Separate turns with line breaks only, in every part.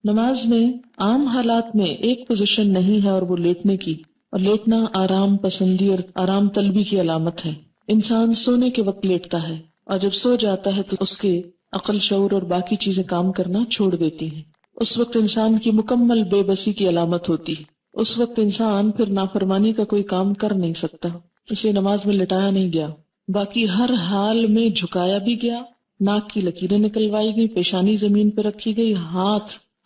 نماز میں عام حالات میں ایک پوزیشن نہیں ہے اور وہ لیٹنے کی، اور لیٹنا آرام پسندی اور آرام طلبی کی علامت ہے۔ انسان سونے کے وقت لیٹتا ہے، اور جب سو جاتا ہے تو اس کے عقل، شعور اور باقی چیزیں کام کرنا چھوڑ دیتی ہیں۔ اس وقت انسان کی مکمل بے بسی کی علامت ہوتی ہے۔ اس وقت انسان پھر نافرمانی کا کوئی کام کر نہیں سکتا، اس لیے نماز میں لٹایا نہیں گیا۔ باقی ہر حال میں جھکایا بھی گیا، ناک کی لکیریں نکلوائی گئی، پیشانی زمین پہ رکھی گئی،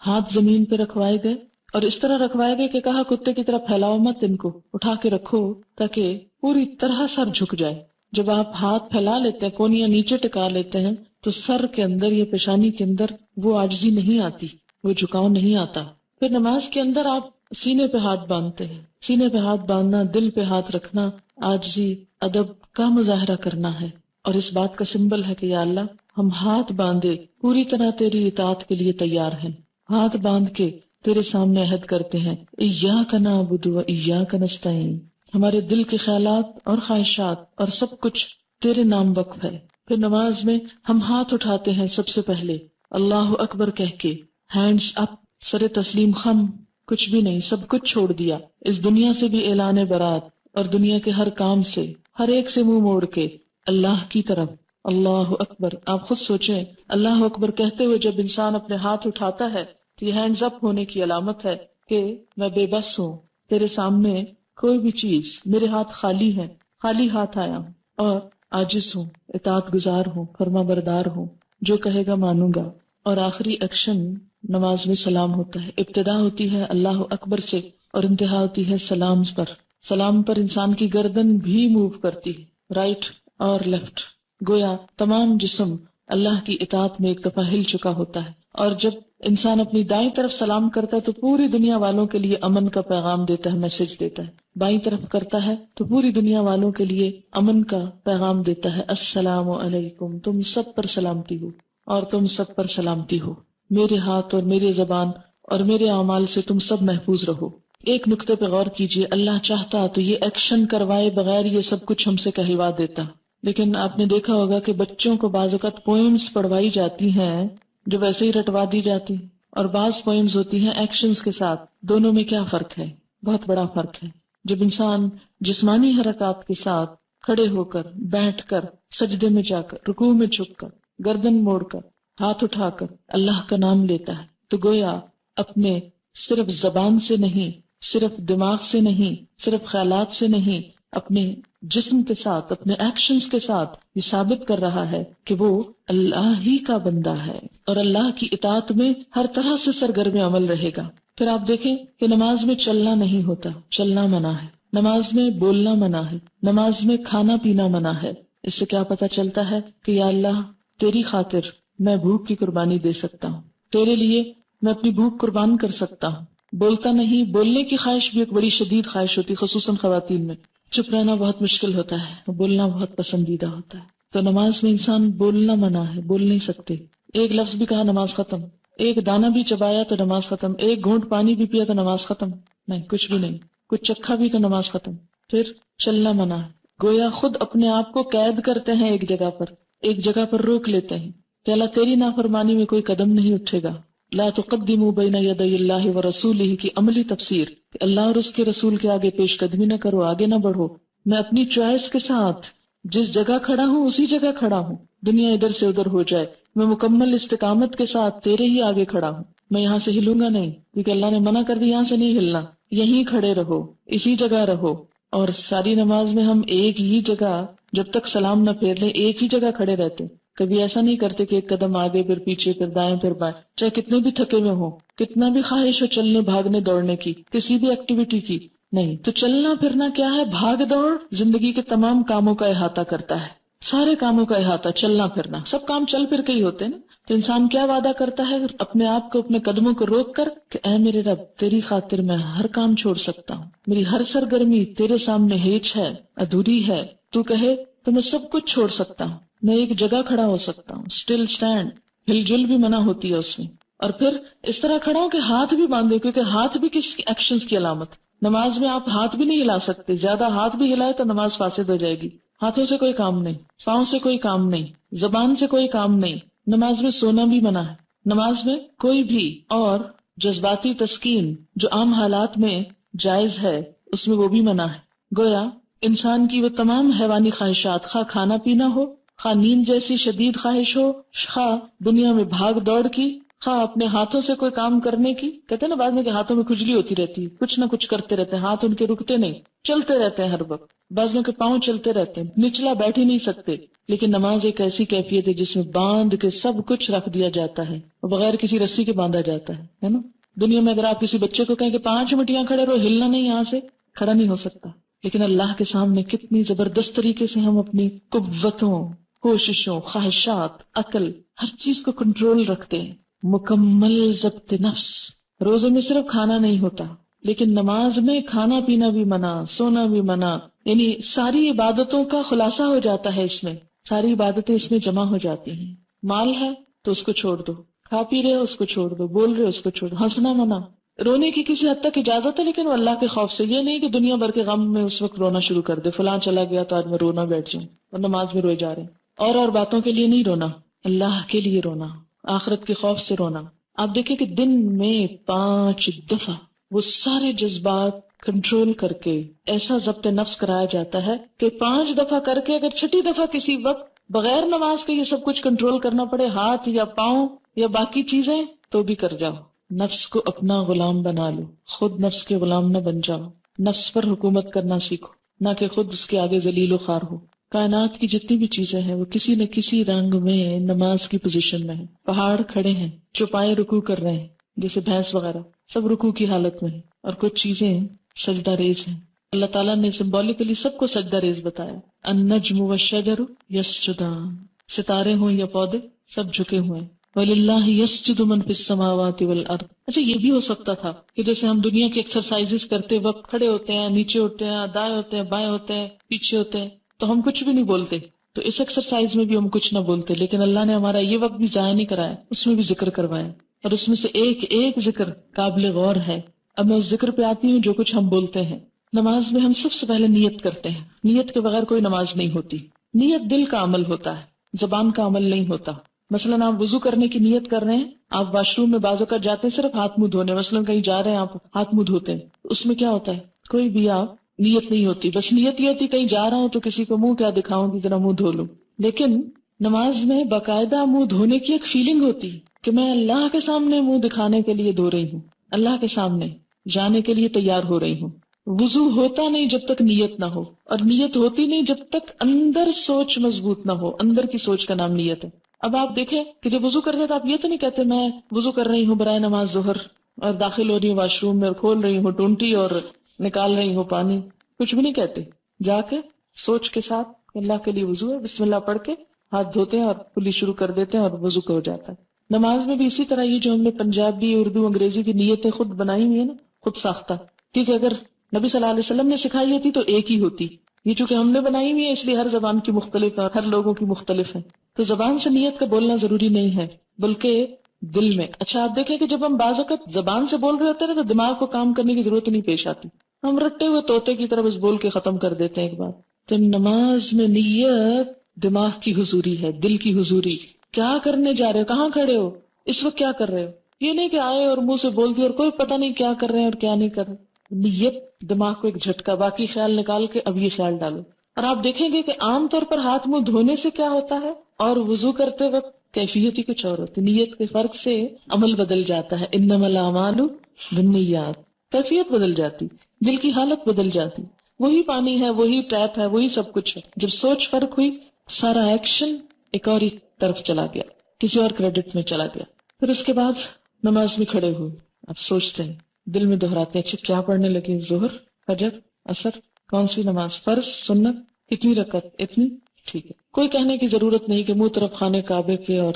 ہاتھ زمین پہ رکھوائے گئے، اور اس طرح رکھوائے گئے کہ کہا کتے کی طرح پھیلاؤ مت، ان کو اٹھا کے رکھو تاکہ پوری طرح سر جھک جائے۔ جب آپ ہاتھ پھیلا لیتے ہیں، کونیاں نیچے ٹکا لیتے ہیں، تو سر کے اندر یا پیشانی کے اندر وہ عاجزی نہیں آتی، وہ جھکاؤ نہیں آتا۔ پھر نماز کے اندر آپ سینے پہ ہاتھ باندھتے ہیں۔ سینے پہ ہاتھ باندھنا، دل پہ ہاتھ رکھنا، عاجزی، ادب کا مظاہرہ کرنا ہے، اور اس بات کا سمبل ہے کہ یا اللہ ہم ہاتھ باندھے پوری طرح تیری اطاعت کے لیے تیار ہیں۔ ہاتھ باندھ کے تیرے سامنے عہد کرتے ہیں، ایاک نعبد و ایاک نستعین۔ ہمارے دل کے خیالات اور خواہشات اور سب کچھ تیرے نام وقف ہے۔ پھر نماز میں ہم ہاتھ اٹھاتے ہیں سب سے پہلے اللہ اکبر کہہ کے، ہینڈز اپ، سر تسلیم خم، کچھ بھی نہیں، سب کچھ چھوڑ دیا، اس دنیا سے بھی اعلان برات، اور دنیا کے ہر کام سے، ہر ایک سے منہ موڑ کے اللہ کی طرف۔ اللہ اکبر، آپ خود سوچیں، اللہ اکبر کہتے ہوئے جب انسان اپنے ہاتھ اٹھاتا ہے تو یہ ہینڈز اپ ہونے کی علامت ہے کہ میں بے بس ہوں، تیرے سامنے کوئی بھی چیز، میرے ہاتھ خالی ہیں، خالی ہاتھ آیا ہوں، اور عاجز ہوں، اطاعت گزار ہوں، فرما بردار ہوں، جو کہے گا مانوں گا۔ اور آخری ایکشن نماز میں سلام ہوتا ہے۔ ابتدا ہوتی ہے اللہ اکبر سے اور انتہا ہوتی ہے سلام پر۔ سلام پر انسان کی گردن بھی موو کرتی ہے، رائٹ اور لیفٹ، گویا تمام جسم اللہ کی اطاعت میں ایک دفعہ ہل چکا ہوتا ہے۔ اور جب انسان اپنی دائیں طرف سلام کرتا ہے تو پوری دنیا والوں کے لیے امن کا پیغام دیتا ہے، میسج دیتا ہے۔ بائیں طرف کرتا ہے تو پوری دنیا والوں کے لیے امن کا پیغام دیتا ہے، السلام علیکم، تم سب پر سلامتی ہو، اور تم سب پر سلامتی ہو، میرے ہاتھ اور میرے زبان اور میرے اعمال سے تم سب محفوظ رہو۔ ایک نقطے پہ غور کیجئے، اللہ چاہتا تو یہ ایکشن کروائے بغیر یہ سب کچھ ہم سے کہلوا دیتا، لیکن آپ نے دیکھا ہوگا کہ بچوں کو بعض اوقات پوئمز پڑھوائی جاتی ہیں جو ویسے ہی رٹوا دی جاتی، اور بعض پوئمز ہوتی ہیں ایکشنز کے ساتھ۔ دونوں میں کیا فرق ہے؟ بہت بڑا فرق ہے۔ جب انسان جسمانی حرکات کے ساتھ کھڑے ہو کر، بیٹھ کر، سجدے میں جا کر، رکوع میں جھک کر، گردن موڑ کر، ہاتھ اٹھا کر اللہ کا نام لیتا ہے، تو گویا اپنے صرف زبان سے نہیں، صرف دماغ سے نہیں، صرف خیالات سے نہیں، اپنے جسم کے ساتھ، اپنے ایکشنز کے ساتھ یہ ثابت کر رہا ہے کہ وہ اللہ ہی کا بندہ ہے، اور اللہ کی اطاعت میں ہر طرح سے سرگرم عمل رہے گا۔ پھر آپ دیکھیں کہ نماز میں چلنا نہیں ہوتا، چلنا منع ہے، نماز میں بولنا منع ہے، نماز میں کھانا پینا منع ہے۔ اس سے کیا پتہ چلتا ہے کہ یا اللہ تیری خاطر میں بھوک کی قربانی دے سکتا ہوں، تیرے لیے میں اپنی بھوک قربان کر سکتا ہوں۔ بولتا نہیں، بولنے کی خواہش بھی ایک بڑی شدید خواہش ہوتی، خصوصاً خواتین میں۔ چپ رہنا بہت مشکل ہوتا ہے، بولنا بہت پسندیدہ ہوتا ہے۔ تو نماز میں انسان بولنا منع ہے، بول نہیں سکتے۔ ایک لفظ بھی کہا نماز ختم، ایک دانہ بھی چبایا تو نماز ختم، ایک گھونٹ پانی بھی پیا تو نماز ختم، نہیں، کچھ بھی نہیں، کچھ چکھا بھی تو نماز ختم۔ پھر چلنا منع ہے، گویا خود اپنے آپ کو قید کرتے ہیں ایک جگہ پر روک لیتے ہیں کہ اللہ تیری نافرمانی میں کوئی قدم نہیں اٹھے گا۔ لا تقدموا بین یدی اللہ ورسولہ کی عملی تفسیر کہ اللہ اور اس کے رسول کے آگے پیش قدمی نہ کرو، آگے نہ بڑھو۔ میں اپنی چوائس کے ساتھ جس جگہ کھڑا ہوں اسی جگہ کھڑا ہوں، دنیا ادھر سے ادھر ہو جائے، میں مکمل استقامت کے ساتھ تیرے ہی آگے کھڑا ہوں، میں یہاں سے ہلوں گا نہیں، کیونکہ اللہ نے منع کر دی یہاں سے نہیں ہلنا، یہیں کھڑے رہو، اسی جگہ رہو۔ اور ساری نماز میں ہم ایک ہی جگہ، جب تک سلام نہ پھیر لیں ایک ہی جگہ کھڑے رہتے، کبھی ایسا نہیں کرتے کہ ایک قدم آگے پھر پیچھے پھر دائیں پھر بائیں، چاہے کتنے بھی تھکے ہوئے ہوں، کتنا بھی خواہش ہو چلنے بھاگنے دوڑنے کی، کسی بھی ایکٹیویٹی کی، نہیں۔ تو چلنا پھرنا کیا ہے؟ بھاگ دوڑ زندگی کے تمام کاموں کا احاطہ کرتا ہے، سارے کاموں کا احاطہ، چلنا پھرنا، سب کام چل پھر کے ہی ہوتے ہیں نا۔ تو انسان کیا وعدہ کرتا ہے اپنے آپ کو، اپنے قدموں کو روک کر کہ اے میرے رب تیری خاطر میں ہر کام چھوڑ سکتا ہوں، میری ہر سرگرمی تیرے سامنے ہیچ ہے، ادھوری ہے، تو کہے تو میں سب کچھ چھوڑ سکتا ہوں، میں ایک جگہ کھڑا ہو سکتا ہوں، اسٹل اسٹینڈ، ہل جل بھی منع ہوتی ہے اس میں۔ اور پھر اس طرح کھڑا ہوں کہ ہاتھ بھی باندھے، کیونکہ ہاتھ بھی کسی ایکشنز کی علامت۔ نماز میں آپ ہاتھ بھی نہیں ہلا سکتے، زیادہ ہاتھ بھی ہلائے تو نماز فاسد ہو جائے گی۔ ہاتھوں سے کوئی کام نہیں، پاؤں سے کوئی کام نہیں، زبان سے کوئی کام نہیں۔ نماز میں سونا بھی منع ہے، نماز میں کوئی بھی اور جذباتی تسکین جو عام حالات میں جائز ہے اس میں وہ بھی منع ہے. گویا انسان کی وہ تمام حیوانی خواہشات، خواہ کھانا پینا ہو، خواہ نیند جیسی شدید خواہش ہو، خواہ دنیا میں بھاگ دوڑ کی، خواہ اپنے ہاتھوں سے کوئی کام کرنے کی. کہتے ہیں نا بعد میں کہ ہاتھوں میں کھجلی ہوتی رہتی ہے، کچھ نہ کچھ کرتے رہتے ہیں، ہاتھ ان کے رکتے نہیں، چلتے رہتے ہیں ہر وقت. بعضوں کے پاؤں چلتے رہتے ہیں، نچلا بیٹھ ہی نہیں سکتے. لیکن نماز ایک ایسی کیفیت ہے جس میں باندھ کے سب کچھ رکھ دیا جاتا ہے، بغیر کسی رسی کے باندھا جاتا ہے نا. دنیا میں اگر آپ کسی بچے کو کہیں کہ 5 منٹ یہاں کھڑے رہو، ہلنا نہیں، یہاں سے کھڑا نہیں ہو سکتا. لیکن اللہ کے سامنے کتنی زبردست طریقے سے ہم اپنی قوتوں، کوششوں، خواہشات، عقل، ہر چیز کو کنٹرول رکھتے ہیں. مکمل ضبط نفس. روزے میں صرف کھانا نہیں ہوتا، لیکن نماز میں کھانا پینا بھی منع، سونا بھی منع. یعنی ساری عبادتوں کا خلاصہ ہو جاتا ہے اس میں، ساری عبادتیں اس میں جمع ہو جاتی ہیں. مال ہے تو اس کو چھوڑ دو، کھا پی رہے ہو اس کو چھوڑ دو، بول رہے ہو اس کو چھوڑ دو. ہنسنا منع، رونے کی کسی حد تک اجازت ہے لیکن وہ اللہ کے خوف سے. یہ نہیں کہ دنیا بھر کے غم میں اس وقت رونا شروع کر دے، فلاں چلا گیا تو آج میں رونا بیٹھ جاؤں، اور نماز میں روئے جا رہے ہیں. اور باتوں کے لیے نہیں رونا، اللہ کے لیے رونا، آخرت کے خوف سے رونا. آپ دیکھیں کہ دن میں 5 دفعہ وہ سارے جذبات کنٹرول کر کے ایسا ضبط نفس کرایا جاتا ہے کہ 5 دفعہ کر کے اگر 6ٹی دفعہ کسی وقت بغیر نماز کے یہ سب کچھ کنٹرول کرنا پڑے، ہاتھ یا پاؤں یا باقی چیزیں، تو بھی کر جاؤ. نفس کو اپنا غلام بنا لو، خود نفس کے غلام نہ بن جاؤ. نفس پر حکومت کرنا سیکھو، نہ کہ خود اس کے آگے ذلیل و خوار ہو. کائنات کی جتنی بھی چیزیں ہیں وہ کسی نہ کسی رنگ میں نماز کی پوزیشن میں ہیں. پہاڑ کھڑے ہیں، چوپائے رکوع کر رہے ہیں، جیسے بھینس وغیرہ، سب رکوع کی حالت میں ہیں. اور کچھ چیزیں سجدہ ریز ہیں. اللہ تعالیٰ نے سمبولیکلی سب کو سجدہ ریز بتایا. النجم والشجر یسجدان، ستارے ہوں یا پودے سب جھکے ہوئے ہیں. وَلِلَّهِ يَسْجُدُ مَن فِي السَّمَاوَاتِ وَالْأَرْضِ. اچھا یہ بھی ہو سکتا تھا کہ جیسے ہم دنیا کی ایکسرسائزز کرتے وقت کھڑے ہوتے ہیں، نیچے ہوتے ہیں، دائیں ہوتے ہیں، بائیں ہوتے ہیں، پیچھے ہوتے ہیں، تو ہم کچھ بھی نہیں بولتے. تو اس ایکسرسائز میں بھی ہم کچھ نہ بولتے، لیکن اللہ نے ہمارا یہ وقت بھی ضائع نہیں کرایا، اس میں بھی ذکر کروایا. اور اس میں سے ایک ایک ذکر قابل غور ہے. اب میں اس ذکر پہ آتی ہوں جو کچھ ہم بولتے ہیں. نماز میں ہم سب سے پہلے نیت کرتے ہیں. نیت کے بغیر کوئی نماز نہیں ہوتی. نیت دل کا عمل ہوتا ہے، زبان کا عمل نہیں ہوتا. مثلاً آپ وضو کرنے کی نیت کر رہے ہیں، آپ واش روم میں بعض اوقات جاتے ہیں صرف ہاتھ منہ دھونے، مثلاً کہیں جا رہے ہیں آپ ہاتھ منہ دھوتے ہیں، اس میں کیا ہوتا ہے؟ کوئی بھی آپ نیت نہیں ہوتی، بس نیت یہ ہوتی کہیں جا رہا ہوں تو کسی کو منہ کیا دکھاؤں کہ ذرا منہ دھو لوں. لیکن نماز میں باقاعدہ منہ دھونے کی ایک فیلنگ ہوتی کہ میں اللہ کے سامنے منہ دکھانے کے لیے دھو رہی ہوں، اللہ کے سامنے جانے کے لیے تیار ہو رہی ہوں. وضو ہوتا نہیں جب تک نیت نہ ہو، اور نیت ہوتی نہیں جب تک اندر سوچ مضبوط نہ ہو. اندر کی سوچ کا نام نیت ہے. اب آپ دیکھیں کہ جب وضو کرتے تو آپ یہ تو نہیں کہتے میں وضو کر رہی ہوں برائے نماز ظہر، اور داخل ہو رہی ہوں واش روم میں اور کھول رہی ہوں ٹونٹی اور نکال رہی ہوں پانی، کچھ بھی نہیں کہتے. جا کے سوچ کے ساتھ اللہ کے لیے وضو ہے، بسم اللہ پڑھ کے ہاتھ دھوتے ہیں اور کلی شروع کر دیتے ہیں اور وضو ہو جاتا ہے. نماز میں بھی اسی طرح یہ جو ہم نے پنجابی، اردو، انگریزی کی نیتیں خود بنائی ہوئی ہیں نا، خود ساختہ، کیونکہ اگر نبی صلی اللہ علیہ وسلم نے سکھائی ہوتی تو ایک ہی ہوتی. یہ چونکہ ہم نے بنائی ہوئی ہے اس لیے ہر زبان کی مختلف ہے، ہر لوگوں کی مختلف ہے. تو زبان سے نیت کا بولنا ضروری نہیں ہے بلکہ دل میں. اچھا آپ دیکھیں کہ جب ہم بعض اوقات زبان سے بول رہے ہوتے ہیں نا تو دماغ کو کام کرنے کی ضرورت نہیں پیش آتی، ہم رٹے ہوئے طوطے کی طرح بس بول کے ختم کر دیتے ہیں ایک بار. تو نماز میں نیت دماغ کی حضوری ہے، دل کی حضوری. کیا کرنے جا رہے ہو، کہاں کھڑے ہو، اس وقت کیا کر رہے ہو. یہ نہیں کہ آئے اور منہ سے بول دیا اور کوئی پتہ نہیں کیا کر رہے ہیں اور کیا نہیں کر رہے. نیت دماغ کو ایک جھٹکا، باقی خیال نکال کے اب یہ خیال ڈالو. اور آپ دیکھیں گے کہ عام طور پر ہاتھ منہ دھونے سے کیا ہوتا ہے اور وضو کرتے وقت کیفیت ہی کچھ اور ہوتی. نیت کے فرق سے عمل بدل جاتا ہے. انما الاعمال بالنیات، کیفیت بدل جاتی، دل کی حالت بدل جاتی. وہی پانی ہے، وہی ٹیپ ہے، وہی سب کچھ ہے. جب سوچ فرق ہوئی سارا ایکشن ایک اور ہی طرف چلا گیا، کسی اور کریڈٹ میں چلا گیا. پھر اس کے بعد نماز میں کھڑے ہوئے آپ سوچتے ہیں، دل میں دہراتے ہیں اچھا کیا پڑھنے لگے، ظہر، فجر، عصر، کون سی نماز، فرض، سنت، کتنی رکعت، اتنی، ٹھیک ہے. کوئی کہنے کی ضرورت نہیں کہ منہ طرف خانے کعبے کے اور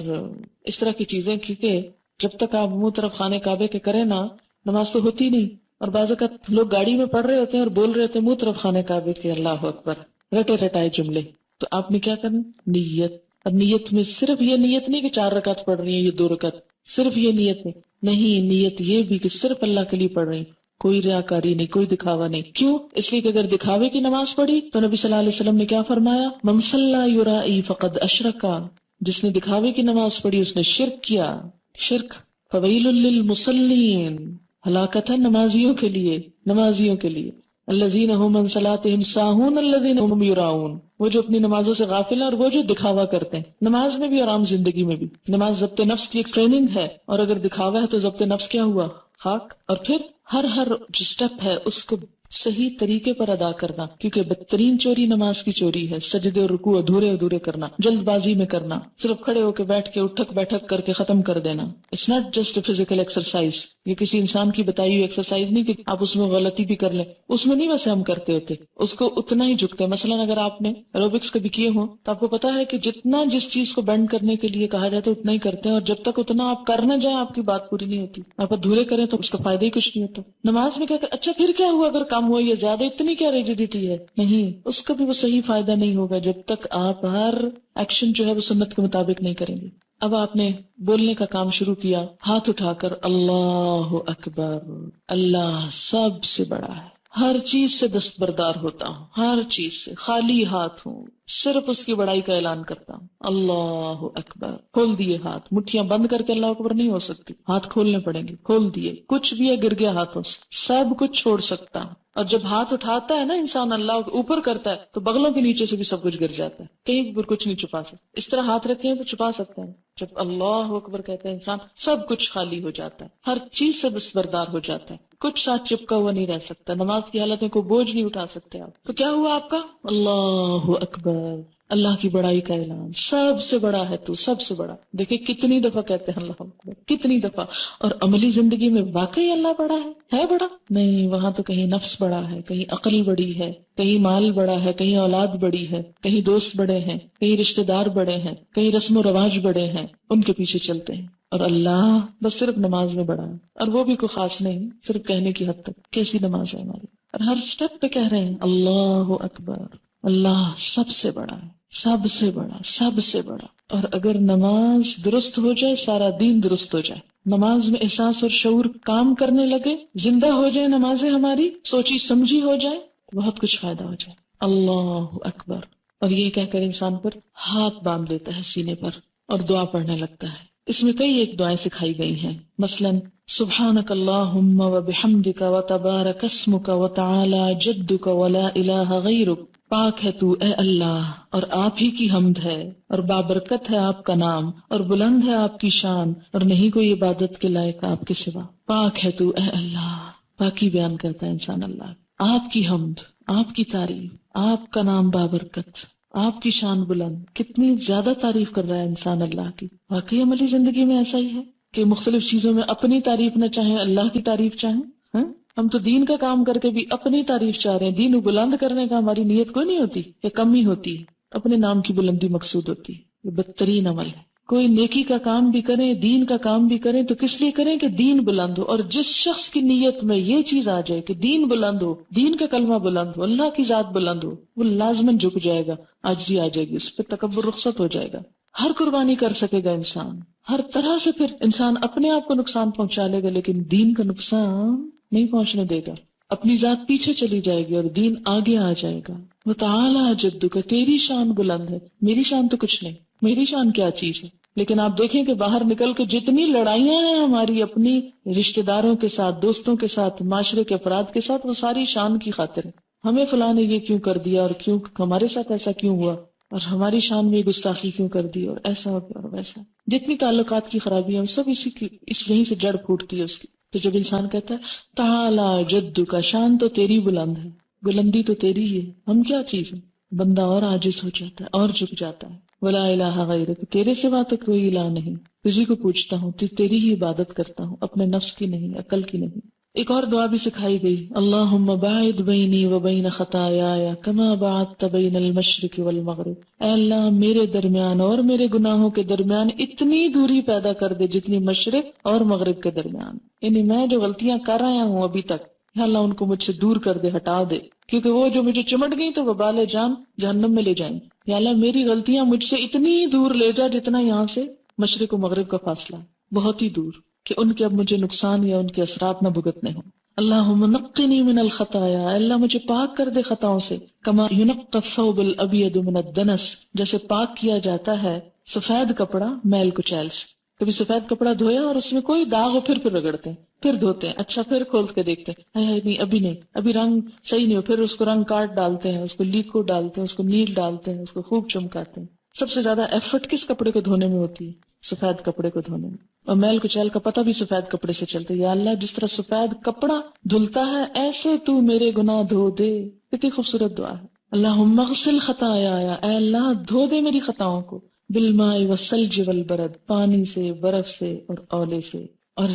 اس طرح کی چیزیں، کیونکہ جب تک آپ منہ طرف خانے کعبے کے کریں نا نماز تو ہوتی نہیں. اور بعض اوقات لوگ گاڑی میں پڑھ رہے ہوتے ہیں اور بول رہے ہوتے ہیں منہ طرف خانے کعبے کے، اللہ اکبر، رٹے رٹائے جملے. تو آپ نے کیا کرنا، نیت. اور نیت میں صرف یہ نیت نہیں کہ 4 رکعت پڑھ رہی ہیں، یہ 2 رکعت، صرف یہ نیت نہیں، نیت یہ بھی کہ صرف اللہ کے لیے پڑھ رہی ہیں، کوئی ریاکاری نہیں، کوئی دکھاوا نہیں. کیوں؟ اس لیے کہ اگر دکھاوے کی نماز پڑھی تو نبی صلی اللہ علیہ وسلم نے کیا فرمایا، من صلی یرائی فقد اشرکا، جس نے دکھاوے کی نماز پڑھی اس نے شرک کیا. شرک فویل للمصلین، ہلاکت ہے نمازیوں کے لیے، نمازیوں کے لیے، الذین هم عن صلاتهم ساہون الذین هم یراؤون، وہ جو اپنی نمازوں سے غافل ہیں اور وہ جو دکھاوا کرتے ہیں، نماز میں بھی اور عام زندگی میں بھی۔ نماز ضبط نفس کی ایک ٹریننگ ہے، اور اگر دکھاوا ہے تو ضبط نفس کیا ہوا؟ خاک۔ اور پھر ہر جو سٹیپ ہے اس کو صحیح طریقے پر ادا کرنا، کیونکہ بدترین چوری نماز کی چوری ہے، سجدے اور رکوع ادھورے کرنا، جلد بازی میں کرنا، صرف کھڑے ہو کے بیٹھ کے اٹھک بیٹھک کر کے ختم کر دینا۔ It's not just a physical exercise, یہ کسی انسان کی بتائی ہوئی ایکسرسائز نہیں کہ آپ اس میں غلطی بھی کر لیں، اس میں نہیں ویسے ہم کرتے ہوتے، اس کو اتنا ہی جھکتے ہیں۔ مثلا اگر آپ نے ایروبکس کبھی کیے ہوں تو آپ کو پتا ہے کہ جتنا جس چیز کو بینڈ کرنے کے لیے کہا جاتا ہے اتنا ہی کرتے ہیں، اور جب تک اتنا آپ کر نہ جائیں آپ کی بات پوری نہیں ہوتی۔ آپ ادھورے کریں تو اس کا فائدہ ہی کچھ نہیں ہوتا۔ نماز میں کہتے ہیں اچھا پھر کیا ہوا اگر کم ہوا یا زیادہ، اتنی کیا ریجیڈیٹی ہے؟ نہیں، اس کا بھی وہ صحیح فائدہ نہیں ہوگا جب تک آپ ہر ایکشن جو ہے وہ سنت کے مطابق نہیں کریں گے۔ اب آپ نے بولنے کا کام شروع کیا، ہاتھ اٹھا کر اللہ اکبر، اللہ سب سے بڑا ہے، ہر چیز سے دستبردار ہوتا ہوں، ہر چیز سے خالی ہاتھ ہوں، صرف اس کی بڑائی کا اعلان کرتا ہوں، اللہ اکبر۔ کھول دیے ہاتھ، مٹھیاں بند کر کے اللہ اکبر نہیں ہو سکتی، ہاتھ کھولنے پڑیں گے، کھول دیے، کچھ بھی ہے گر گیا ہاتھوں سے، سب کچھ چھوڑ سکتا ہوں۔ اور جب ہاتھ اٹھاتا ہے نا انسان اللہ اوپر کرتا ہے تو بغلوں کے نیچے سے بھی سب کچھ گر جاتا ہے، کہیں پر کچھ نہیں چھپا سکتا۔ اس طرح ہاتھ رکھے ہیں تو چھپا سکتا ہے، جب اللہ اکبر کہتا ہے انسان سب کچھ خالی ہو جاتا ہے، ہر چیز سے دستبردار ہو جاتا ہے، کچھ ساتھ چپکا ہوا نہیں رہ سکتا، نماز کی حالت میں کوئی بوجھ نہیں اٹھا سکتے آپ۔ تو کیا ہوا آپ کا؟ اللہ اکبر، اللہ کی بڑائی کا اعلان، سب سے بڑا ہے تو، سب سے بڑا۔ دیکھیں کتنی دفعہ کہتے ہیں اللہ اکبر، کتنی دفعہ۔ اور عملی زندگی میں واقعی اللہ بڑا ہے بڑا؟ نہیں، وہاں تو کہیں نفس بڑا ہے، کہیں عقل بڑی ہے، کہیں مال بڑا ہے، کہیں اولاد بڑی ہے، کہیں دوست بڑے ہیں، کہیں رشتہ دار بڑے ہیں، کہیں رسم و رواج بڑے ہیں، ان کے پیچھے چلتے ہیں۔ اور اللہ بس صرف نماز میں بڑا ہے، اور وہ بھی کوئی خاص نہیں، صرف کہنے کی حد تک۔ کیسی نماز ہے ہماری، اور ہر سٹیپ پہ کہہ رہے ہیں اللہ اکبر، اللہ سب سے بڑا ہے، سب سے بڑا، سب سے بڑا۔ اور اگر نماز درست ہو جائے سارا دین درست ہو جائے، نماز میں احساس اور شعور کام کرنے لگے، زندہ ہو جائے نمازیں ہماری، سوچی سمجھی ہو جائے، بہت کچھ فائدہ ہو جائے۔ اللہ اکبر، اور یہ کہہ کر انسان پر ہاتھ باندھ دیتا ہے سینے پر اور دعا پڑھنے لگتا ہے۔ اس میں کئی ایک دعائیں سکھائی گئی ہیں، مثلاً سبحانک اللہم وبحمدک وتبارک اسمک وتعالی جدک ولا الہ غیرک، پاک ہے تو اے اللہ اور آپ ہی کی حمد ہے، اور بابرکت ہے آپ کا نام، اور بلند ہے آپ کی شان، اور نہیں کوئی عبادت کے لائق آپ کے سوا۔ پاک ہے تو اے اللہ، پاکی بیان کرتا ہے انسان اللہ، آپ کی حمد، آپ کی تعریف، آپ کا نام بابرکت، آپ کی شان بلند، کتنی زیادہ تعریف کر رہا ہے انسان اللہ کی۔ واقعی عملی زندگی میں ایسا ہی ہے کہ مختلف چیزوں میں اپنی تعریف نہ چاہیں، اللہ کی تعریف چاہیں۔ ہم تو دین کا کام کر کے بھی اپنی تعریف چاہ رہے ہیں، دین کو بلند کرنے کا ہماری نیت کوئی نہیں ہوتی، یا کم ہی ہوتی ہے، اپنے نام کی بلندی مقصود ہوتی ہے۔ یہ بدترین عمل ہے۔ کوئی نیکی کا کام بھی کریں، دین کا کام بھی کریں تو کس لیے کریں کہ دین بلند ہو، اور جس شخص کی نیت میں یہ چیز آ جائے کہ دین بلند ہو، دین کا کلمہ بلند ہو، اللہ کی ذات بلند ہو، وہ لازماً جھک جائے گا، عاجزی آ جائے گی، اس پہ تکبر رخصت ہو جائے گا، ہر قربانی کر سکے گا انسان، ہر طرح سے پھر انسان اپنے آپ کو نقصان پہنچا لے گا لیکن دین کا نقصان نہیں پہنچنے دے گا، اپنی ذات پیچھے چلی جائے گی اور دین آگے آ جائے گا۔ وتعالی جدک، تیری شان بلند ہے، میری شان تو کچھ نہیں، میری شان کیا چیز ہے۔ لیکن آپ دیکھیں کہ باہر نکل کے جتنی لڑائیاں ہیں ہماری اپنی رشتہ داروں کے ساتھ، دوستوں کے ساتھ، معاشرے کے افراد کے ساتھ، وہ ساری شان کی خاطر ہے۔ ہمیں فلاں نے یہ کیوں کر دیا، اور کیوں ہمارے ساتھ ایسا کیوں ہوا، اور ہماری شان میں گستاخی کیوں کر دی، اور ایسا ہو گیا اور ویسا۔ جتنی تعلقات کی خرابیاں سب یہیں سے جڑ پھوٹتی ہے اس کی۔ تو جب انسان کہتا ہے تعالی جدک، شان تو تیری بلند ہے، بلندی تو تیری ہی ہے، ہم کیا چیز ہے، بندہ اور عاجز ہو جاتا ہے اور جھک جاتا ہے۔ ولا الہ غیرک، تیرے سوا تو کوئی الہ نہیں، تجھی کو پوچھتا ہوں، تیری ہی عبادت کرتا ہوں، اپنے نفس کی نہیں، عقل کی نہیں۔ ایک اور دعا بھی سکھائی گئی، اللہم باعد بینی و بین خطایایا کما باعدت بین المشرق والمغرب، اے اللہ میرے درمیان اور میرے گناہوں کے درمیان اتنی دوری پیدا کر دے جتنی مشرق اور مغرب کے درمیان، یعنی میں جو غلطیاں کر رہا ہوں ابھی تک، یا اللہ ان کو مجھ سے دور کر دے، ہٹا دے، کیونکہ وہ جو مجھے چمٹ گئی تو وبال جان جہنم میں لے جائیں۔ یا اللہ میری غلطیاں مجھ سے اتنی دور لے جا جتنا یہاں سے مشرق و مغرب کا فاصلہ ہے، بہت ہی دور، کہ ان کے اب مجھے نقصان یا ان کے اثرات نہ بھگتنے ہوں۔ اللہم نقنی من الخطایا، اللہ مجھے پاک کر دے خطاؤں سے، کما ینقی الثوب الابید من الدنس، جیسے پاک کیا جاتا ہے سفید کپڑا میل کچیل سے۔ کبھی سفید کپڑا دھویا اور اس میں کوئی داغ ہو پھر رگڑتے ہیں، پھر دھوتے ہیں، اچھا پھر کھول کے دیکھتے ہیں، ہائے نہیں ابھی نہیں، ابھی رنگ صحیح نہیں ہو، پھر اس کو رنگ کاٹ ڈالتے ہیں، اس کو لیکو ڈالتے ہیں، اس کو نیل ڈالتے ہیں، اس کو خوب چمکاتے ہیں۔ سب سے زیادہ ایفرٹ کس کپڑے کو دھونے میں ہوتی ہے؟ سفید کپڑے کو دھونے میں، اور میل کچیل کا پتہ بھی سفید کپڑے سے چلتا ہے۔ یا اللہ جس طرح سفید کپڑا دھلتا ہے ایسے تو میرے گناہ دھو دے۔ کتنی خوبصورت دعا ہے۔ اللہم اغسل خطایا، اے اللہ دھو دے میری خطاؤں کو، بالماء والثلج والبرد، پانی سے، برف سے اور اولے سے۔ اور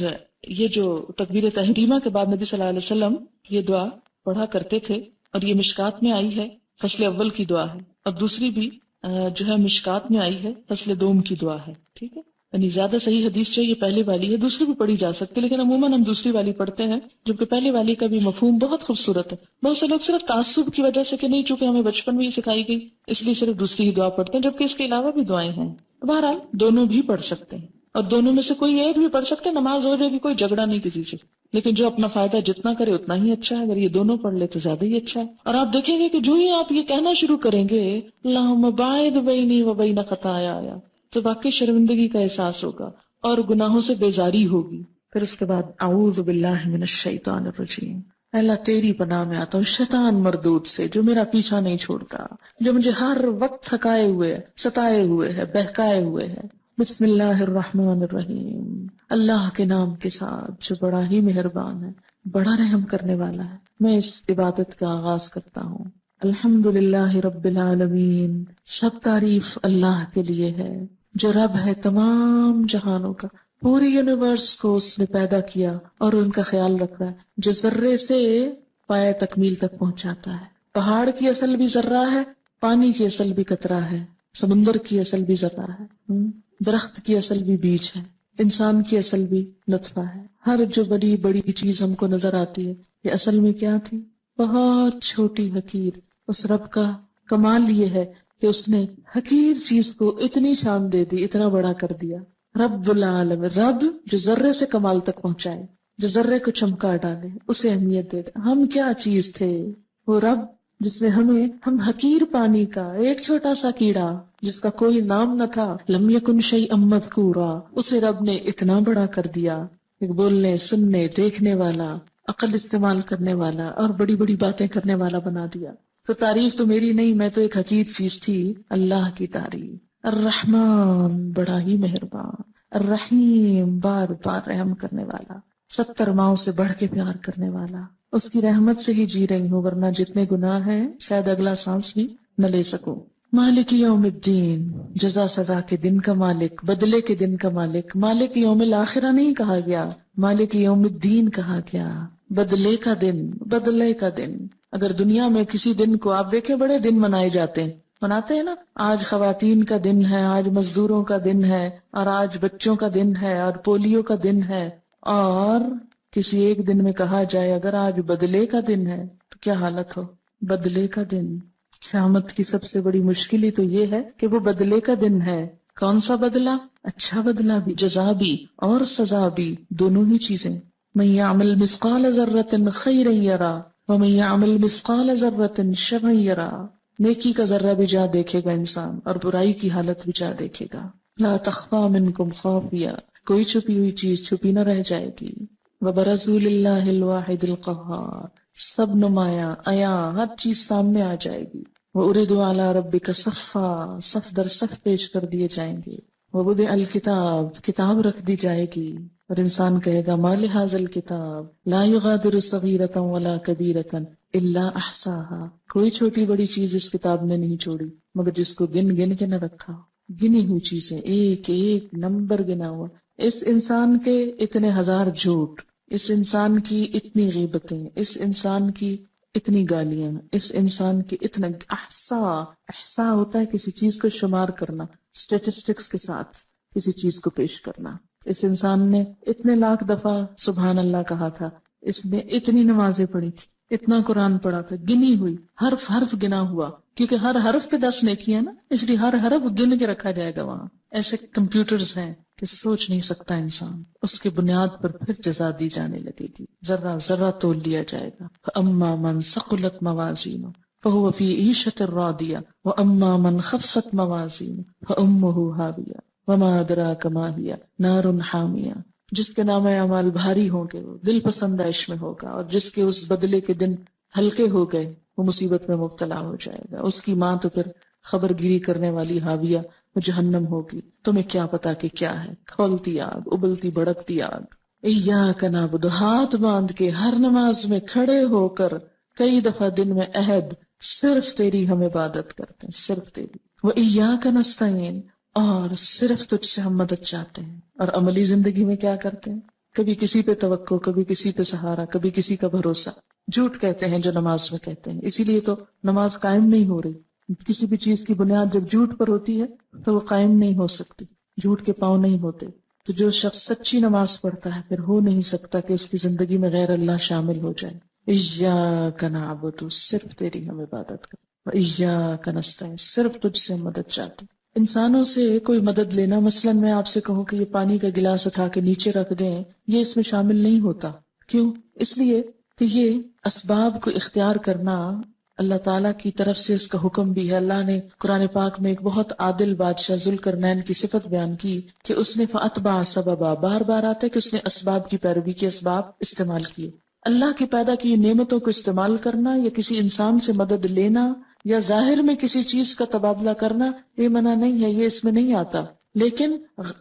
یہ جو تکبیر تحریمہ کے بعد نبی صلی اللہ علیہ وسلم یہ دعا پڑھا کرتے تھے، اور یہ مشکات میں آئی ہے، فصل اول کی دعا ہے، اور دوسری بھی جو ہے مشکات میں آئی ہے، فصل دوم کی دعا ہے، ٹھیک ہے۔ یعنی زیادہ صحیح حدیث جو یہ پہلے والی ہے، دوسری بھی پڑھی جا سکتی ہے، لیکن عموماً ہم دوسری والی پڑھتے ہیں، جبکہ پہلے والی کا بھی مفہوم بہت خوبصورت ہے۔ بہت سے لوگ صرف تعصب کی وجہ سے کہ نہیں چونکہ ہمیں بچپن میں ہی سکھائی گئی اس لیے صرف دوسری ہی دعا پڑھتے ہیں، جبکہ اس کے علاوہ بھی دعائیں ہیں۔ بہرحال دونوں بھی پڑھ سکتے ہیں، اور دونوں میں سے کوئی ایک بھی پڑھ سکتے ہیں، نماز ہو جائے گی، کوئی جھگڑا نہیں کسی سے، لیکن جو اپنا فائدہ جتنا کرے اتنا ہی اچھا ہے۔ اگر یہ دونوں پڑھ لے تو زیادہ ہی اچھا ہے۔ اور آپ دیکھیں گے کہ جو ہی آپ یہ کہنا شروع کریں گے اللہم باعد بینی و بین خطایا، تو واقعی شرمندگی کا احساس ہوگا اور گناہوں سے بیزاری ہوگی۔ پھر اس کے بعد اعوذ باللہ من الشیطان الرجیم، اللہ تیری پناہ میں آتا ہوں شیطان مردود سے، جو میرا پیچھا نہیں چھوڑتا، جو مجھے ہر وقت تھکائے ہوئے، ستائے ہوئے ہے، بہکائے ہوئے ہے۔ بسم اللہ الرحمن الرحیم، اللہ کے نام کے ساتھ جو بڑا ہی مہربان ہے، بڑا رحم کرنے والا ہے۔ میں اس عبادت کا آغاز کرتا ہوں۔ الحمد للہ رب العالمین، سب تعریف اللہ کے لیے ہے جو رب ہے تمام جہانوں کا، پوری یونیورس کو اس نے پیدا کیا اور ان کا خیال رکھ رہا ہے، جو ذرے سے پائے تکمیل تک پہنچاتا ہے۔ پہاڑ کی اصل بھی ذرہ ہے، پانی کی اصل بھی قطرہ ہے، سمندر کی اصل بھی ذرہ ہے، درخت کی اصل بھی بیج ہے، انسان کی اصل بھی نطفہ ہے۔ ہر جو بڑی بڑی چیز ہم کو نظر آتی ہے یہ اصل میں کیا تھی؟ بہت چھوٹی حقیر۔ اس رب کا کمال یہ ہے کہ اس نے حقیر چیز کو اتنی شان دے دی، اتنا بڑا کر دیا۔ رب العالم، رب جو ذرے سے کمال تک پہنچائے، جو ذرے کو چمکا ڈالے، اسے اہمیت دے دے۔ ہم کیا چیز تھے؟ وہ رب جس نے ہم حقیر پانی کا ایک چھوٹا سا کیڑا جس کا کوئی نام نہ تھا، لم یکن شیئا مذکورا، اسے رب نے اتنا بڑا کر دیا، ایک بولنے، سننے، دیکھنے والا، عقل استعمال کرنے والا اور بڑی بڑی باتیں کرنے والا بنا دیا۔ تو تعریف تو میری نہیں، میں تو ایک حقیر چیز تھی، اللہ کی تعریف۔ الرحمن، بڑا ہی مہربان، الرحیم، بار بار رحم کرنے والا، 70 ماؤں سے بڑھ کے پیار کرنے والا۔ اس کی رحمت سے ہی جی رہی ہوں، ورنہ جتنے گناہ ہیں شاید اگلا سانس بھی نہ لے سکوں۔ مالک یوم الدین، جزا سزا کے دن کا مالک، بدلے کے دن کا مالک۔ مالک یوم الاخرہ نہیں کہا گیا، مالک یوم الدین کہا گیا، بدلے کا دن، بدلے کا دن۔ اگر دنیا میں کسی دن کو آپ دیکھیں، بڑے دن منائے جاتے ہیں، مناتے ہیں نا، آج خواتین کا دن ہے، آج مزدوروں کا دن ہے، اور آج بچوں کا دن ہے، اور پولیو کا دن ہے، اور کسی ایک دن میں کہا جائے اگر آج بدلے کا دن ہے تو کیا حالت ہو؟ بدلے کا دن، قیامت کی سب سے بڑی مشکل ہی تو یہ ہے کہ وہ بدلے کا دن ہے۔ کون سا بدلہ؟ اچھا بدلہ بھی، جزا بھی اور سزا بھی، دونوں ہی چیزیں۔ من یعمل مثقال ذرۃ خیرا یرا ومن یعمل مثقال ذرۃ شرا یرا، نیکی کا ذرہ بھی جا دیکھے گا انسان، اور برائی کی حالت بھی جا دیکھے گا۔ لا تخفی منکم خافیہ، کوئی چھپی ہوئی چیز چھپی نہ رہ جائے گی۔ وبرزوا للہ الواحد القہار، سب نمایاں عیاں ہر چیز سامنے آ جائے گی۔ وَأُرِدُوا عَلَىٰ رَبِّكَ صَفًّا، صف در صف پیش کر دیے جائیں گے۔ وَوُضِعَ الْكِتَابُ، کتاب رکھ دی جائے گی، اور انسان کہے گا مَا لِهَٰذَا الْكِتَابِ لَا يُغَادِرُ صَغِيرَةً وَلَا كَبِيرَةً إِلَّا أَحْصَاهَا، کوئی چھوٹی بڑی چیز اس کتاب نے نہیں چھوڑی مگر جس کو گن گن کے نہ رکھا۔ گنی ہوئی چیزیں، ایک ایک نمبر گنا ہوا۔ اس انسان کے اتنے ہزار جھوٹ، اس انسان کی اتنی غیبتیں، اس انسان کی اتنی گالیاں، اس انسان کی اتنا احصا ہوتا ہے کسی چیز کو شمار کرنا، اسٹیٹسٹکس کے ساتھ کسی چیز کو پیش کرنا۔ اس انسان نے اتنے لاکھ دفعہ سبحان اللہ کہا تھا، اس نے اتنی نمازیں پڑھی تھی، اتنا قرآن پڑھا تھا، گنی ہوئی، حرف حرف گنا ہوا، کیونکہ ہر حرف پہ 10 نیکیاں نا، اس لیے ہر حرف گن کے رکھا جائے گا وہاں۔ ایسے کمپیوٹرز ہیں کہ سوچ نہیں سکتا انسان، اس کی بنیاد پر پھر جزا دی جانے لگے گی، ذرہ ذرہ تول لیا جائے گا۔ فَأَمَّا مَنْ ثَقُلَتْ مَوَازِينُهُ فَهُوَ فِي عِيشَةٍ رَاضِيَةٍ وَأَمَّا مَنْ خَفَّتْ مَوَازِينُهُ فَأُمُّهُ هَاوِيَةٌ۔ وما ادراک ما ہی نار حامیہ، جس کے نام اعمال بھاری ہوں گے وہ دل پسند عیش میں ہوگا، اور جس کے اس بدلے کے دن ہلکے ہو گئے وہ مصیبت میں مبتلا ہو جائے گا. اس کی ماں تو پھر خبر گیری کرنے والی حاویہ وہ جہنم ہوگی. تمہیں کیا پتا کہ کیا ہے، کھولتی آگ، ابلتی بھڑکتی آگ. ایاک نعبد، ہاتھ باندھ کے ہر نماز میں کھڑے ہو کر کئی دفعہ دن میں عہد، صرف تیری ہم عبادت کرتے ہیں، صرف تیری. وایاک نستعین، اور صرف تجھ سے ہم مدد چاہتے ہیں. اور عملی زندگی میں کیا کرتے ہیں؟ کبھی کسی پہ توقع، کبھی کسی پہ سہارا، کبھی کسی کا بھروسہ. جھوٹ کہتے ہیں جو نماز میں کہتے ہیں، اسی لیے تو نماز قائم نہیں ہو رہی. کسی بھی چیز کی بنیاد جب جھوٹ پر ہوتی ہے تو وہ قائم نہیں ہو سکتی، جھوٹ کے پاؤں نہیں ہوتے. تو جو شخص سچی نماز پڑھتا ہے پھر ہو نہیں سکتا کہ اس کی زندگی میں غیر اللہ شامل ہو جائے. ایاک نعبد، صرف تیری ہم عبادت کریں. وایاک نستعین، صرف تجھ سے ہم مدد چاہتے ہیں. انسانوں سے کوئی مدد لینا، مثلا میں آپ سے کہوں کہ یہ پانی کا گلاس اٹھا کے نیچے رکھ دیں، یہ اس میں شامل نہیں ہوتا. کیوں؟ اس لیے کہ یہ اسباب کو اختیار کرنا اللہ تعالیٰ کی طرف سے اس کا حکم بھی ہے. اللہ نے قرآن پاک میں ایک بہت عادل بادشاہ ذوالقرنین کی صفت بیان کی کہ اس نے فَأَتْبَعَ سَبَبًا، بار بار آتا ہے کہ اس نے اسباب کی پیروی کی، اسباب استعمال کیے. اللہ کی پیدا کی نعمتوں کو استعمال کرنا یا کسی انسان سے مدد لینا یا ظاہر میں کسی چیز کا تبادلہ کرنا یہ منع نہیں ہے، یہ اس میں نہیں آتا. لیکن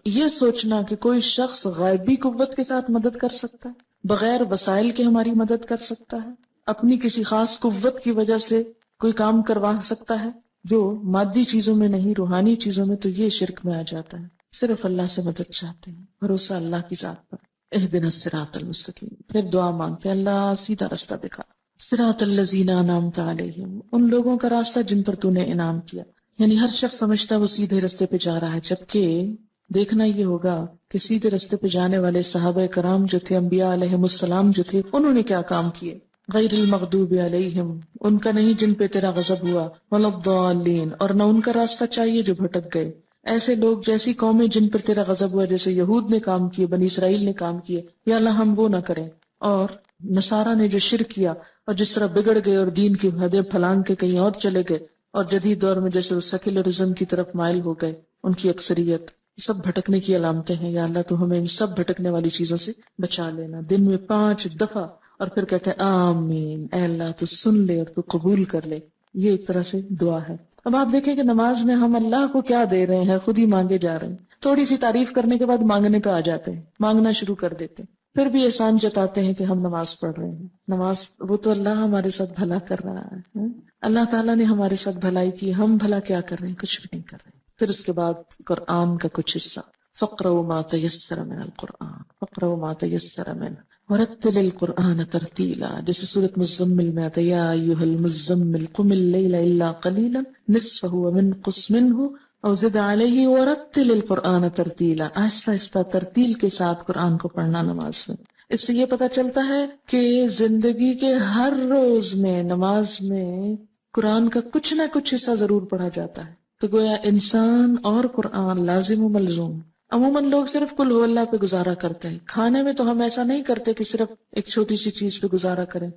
یہ سوچنا کہ کوئی شخص غیبی قوت کے ساتھ مدد کر سکتا ہے، بغیر وسائل کے ہماری مدد کر سکتا ہے، اپنی کسی خاص قوت کی وجہ سے کوئی کام کروا سکتا ہے جو مادی چیزوں میں نہیں، روحانی چیزوں میں، تو یہ شرک میں آ جاتا ہے. صرف اللہ سے مدد چاہتے ہیں، بھروسہ اللہ کی ذات پر. اہدنا الصراط المستقیم. پھر دعا مانگتے ہیں اللہ سیدھا راستہ دکھا. صراط الذین انعمت علیہم، ان لوگوں کا راستہ جن پر تو نے انعام کیا. یعنی ہر شخص سمجھتا وہ سیدھے راستے پہ جا رہا ہے، جبکہ دیکھنا یہ ہوگا کہ سیدھے راستے پہ جانے والے صحابہ کرام جو تھے، انبیاء علیہم السلام جو تھے، انہوں نے کیا کام کیے. غیر المغضوب علیہم، ان کا نہیں جن پہ تیرا غضب ہوا، ولا الضالین، اور نہ ان کا راستہ چاہیے جو بھٹک گئے. ایسے لوگ جیسی قومیں جن پر تیرا غضب ہوا، جیسے یہود نے کام کیے، بنی اسرائیل نے کام کیے، یا اللہ ہم وہ نہ کریں. اور نصارہ نے جو شرک کیا اور جس طرح بگڑ گئے اور دین کی حدیں پھلانگ کے کہیں اور چلے گئے، اور جدید دور میں جیسے وہ سیکولرزم کی طرف مائل ہو گئے ان کی اکثریت، سب بھٹکنے کی علامتیں ہیں. یا اللہ تو ہمیں ان سب بھٹکنے والی چیزوں سے بچا لینا. دن میں 5 دفعہ، اور پھر کہتے ہیں آمین، اے اللہ تو سن لے اور تو قبول کر لے. یہ ایک طرح سے دعا ہے. اب آپ دیکھیں کہ نماز میں ہم اللہ کو کیا دے رہے ہیں، خود ہی مانگے جا رہے ہیں. تھوڑی سی تعریف کرنے کے بعد مانگنے پہ آ جاتے ہیں، مانگنا شروع کر دیتے ہیں، پھر بھی احسان جتاتے ہیں کہ ہم نماز پڑھ رہے ہیں. نماز وہ تو اللہ ہمارے ساتھ بھلا کر رہا ہے. اللہ تعالیٰ نے ہمارے ساتھ بھلائی کی، ہم بھلا کیا کر رہے ہیں؟ کچھ بھی نہیں کر رہے. پھر اس کے بعد قرآن کا کچھ حصہ، فَاقْرَؤْا مَا تَيَسَّرَ مِنَ الْقُرْآنِ فَاقْرَؤْا مَا تَيَسَّرَ مِنْهُ وَرَتِّلِ الْقُرْآنَ تَرْتِيلًا. جیسے سورۃ مزمل میں آتا ہے یا ایھا المزمل قم اللیل الا قلیلا نصفہ وانقص منہ او زد علیہ ورتل القرآن ترتیلا. آہستہ آہستہ ترتیل کے ساتھ قرآن کو پڑھنا نماز میں. اس سے یہ پتہ چلتا ہے کہ زندگی کے ہر روز میں نماز میں قرآن کا کچھ نہ کچھ حصہ ضرور پڑھا جاتا ہے. تو گویا انسان اور قرآن لازم و ملزوم. عموماً لوگ صرف قل ہو اللہ پہ گزارا کرتے ہیں. کھانے میں تو ہم ایسا نہیں کرتے کہ صرف ایک چھوٹی سی چیز پہ گزارا کریں،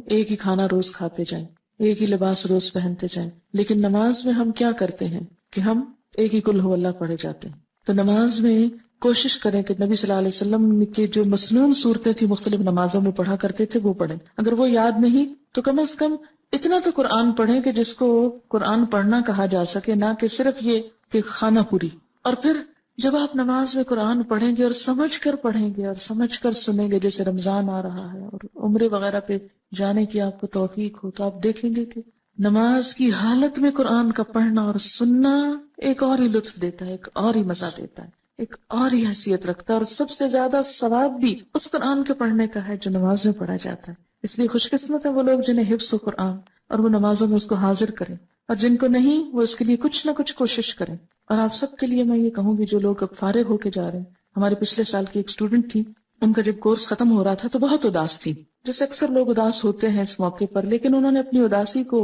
ایک ہی کھانا روز کھاتے جائیں، ایک ہی لباس روز پہنتے جائیں. لیکن نماز میں ہم کیا کرتے ہیں کہ ہم ایک ہی قل ہو اللہ پڑھے جاتے ہیں. تو نماز میں کوشش کریں کہ نبی صلی اللہ علیہ وسلم کی جو مسنون صورتیں تھیں مختلف نمازوں میں پڑھا کرتے تھے وہ پڑھیں. اگر وہ یاد نہیں تو کم از کم اتنا تو قرآن پڑھیں کہ جس کو قرآن پڑھنا کہا جا سکے، نہ کہ صرف یہ کہ خانہ پوری. اور پھر جب آپ نماز میں قرآن پڑھیں گے اور سمجھ کر پڑھیں گے اور سمجھ کر سنیں گے، جیسے رمضان آ رہا ہے اور عمرے وغیرہ پہ جانے کی آپ کو توفیق ہو، تو آپ دیکھیں گے کہ نماز کی حالت میں قرآن کا پڑھنا اور سننا ایک اور ہی لطف دیتا ہے، ایک اور ہی مزہ دیتا ہے، ایک اور ہی حیثیت رکھتا ہے. اور سب سے زیادہ ثواب بھی اس قرآن کے پڑھنے کا ہے جو نماز میں پڑھا جاتا ہے. اس لیے خوش قسمت ہے وہ لوگ جنہیں حفظ و قرآن اور وہ نمازوں میں اس کو حاضر کریں، اور جن کو نہیں وہ اس کے لیے کچھ نہ کچھ کوشش کریں. اور آپ سب کے لیے میں یہ کہوں گی جو لوگ اب فارغ ہو کے جا رہے ہیں، ہمارے پچھلے سال کی ایک اسٹوڈنٹ تھی، ان کا جب کورس ختم ہو رہا تھا تو بہت اداس تھی، جیسے اکثر لوگ اداس ہوتے ہیں اس موقع پر. لیکن انہوں نے اپنی اداسی کو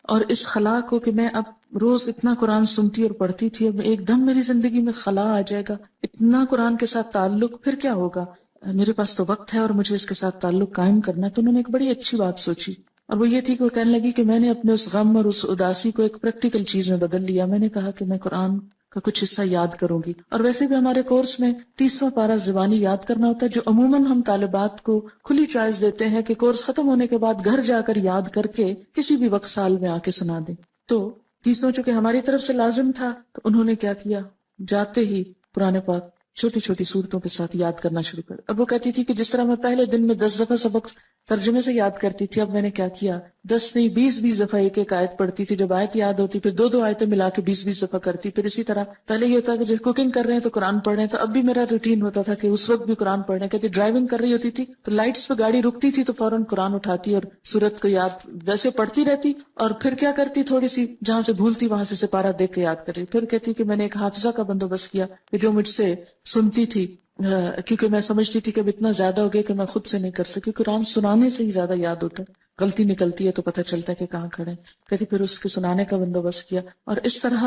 اور اس خلا کو کہ میں اب روز اتنا قرآن سنتی اور پڑھتی تھی، اب ایک دم میری زندگی میں خلا آ جائے گا، اتنا قرآن کے ساتھ تعلق، پھر کیا ہوگا؟ میرے پاس تو وقت ہے اور مجھے اس کے ساتھ تعلق قائم کرنا ہے. تو انہوں نے ایک بڑی اچھی بات سوچی، اور وہ یہ تھی کہ وہ کہنے لگی کہ میں نے اپنے اس غم اور اس اداسی کو ایک پریکٹیکل چیز میں بدل لیا. میں نے کہا کہ میں قرآن کا کچھ حصہ یاد کروں گی. اور ویسے بھی ہمارے کورس میں 30واں پارہ زبانی یاد کرنا ہوتا ہے، جو عموماً ہم طالبات کو کھلی چوائس دیتے ہیں کہ کورس ختم ہونے کے بعد گھر جا کر یاد کر کے کسی بھی وقت سال میں آ کے سنا دیں. تو 30واں چونکہ ہماری طرف سے لازم تھا تو انہوں نے کیا کیا، جاتے ہی قرآن پاک چھوٹی چھوٹی صورتوں کے ساتھ یاد کرنا شروع کر. اب وہ کہتی تھی کہ جس طرح میں پہلے دن میں 10 دفعہ سبق ترجمے سے یاد کرتی تھی، اب میں نے کیا کیا 10 نہیں 20 دفعہ ایک ایک آیت پڑھتی تھی. جب آیت یاد ہوتی پھر 2 آیتیں ملا کے 20 دفعہ کرتی. پھر اسی طرح پہلے یہ ہوتا کہ جب کوکنگ کر رہے ہیں تو قرآن پڑھ رہے ہیں، تو اب بھی میرا روٹین ہوتا تھا کہ اس وقت بھی قرآن پڑھ رہے ہیں. کہتی ڈرائیونگ کر رہی ہوتی تھی تو لائٹس پہ گاڑی رکتی تھی تو فوراً قرآن اٹھاتی اور سورت کو یاد ویسے پڑھتی رہتی، اور پھر کیا کرتی تھوڑی سی جہاں سے بھولتی وہاں سے سپارہ دیکھ کے یاد کر رہی. پھر کہتی کہ میں نے ایک حافظہ کا بندوبست کیا کہ جو مجھ سے سنتی تھی، کیونکہ میں سمجھتی تھی کہ اب اتنا زیادہ ہو گیا کہ میں خود سے نہیں کر سکی. قرآن سنانے سے ہی زیادہ یاد ہوتا ہے، غلطی نکلتی ہے تو پتہ چلتا ہے کہ کہاں کھڑے ہیں. کہتی پھر اس کے سنانے کا بندوبست کیا. اور اس طرح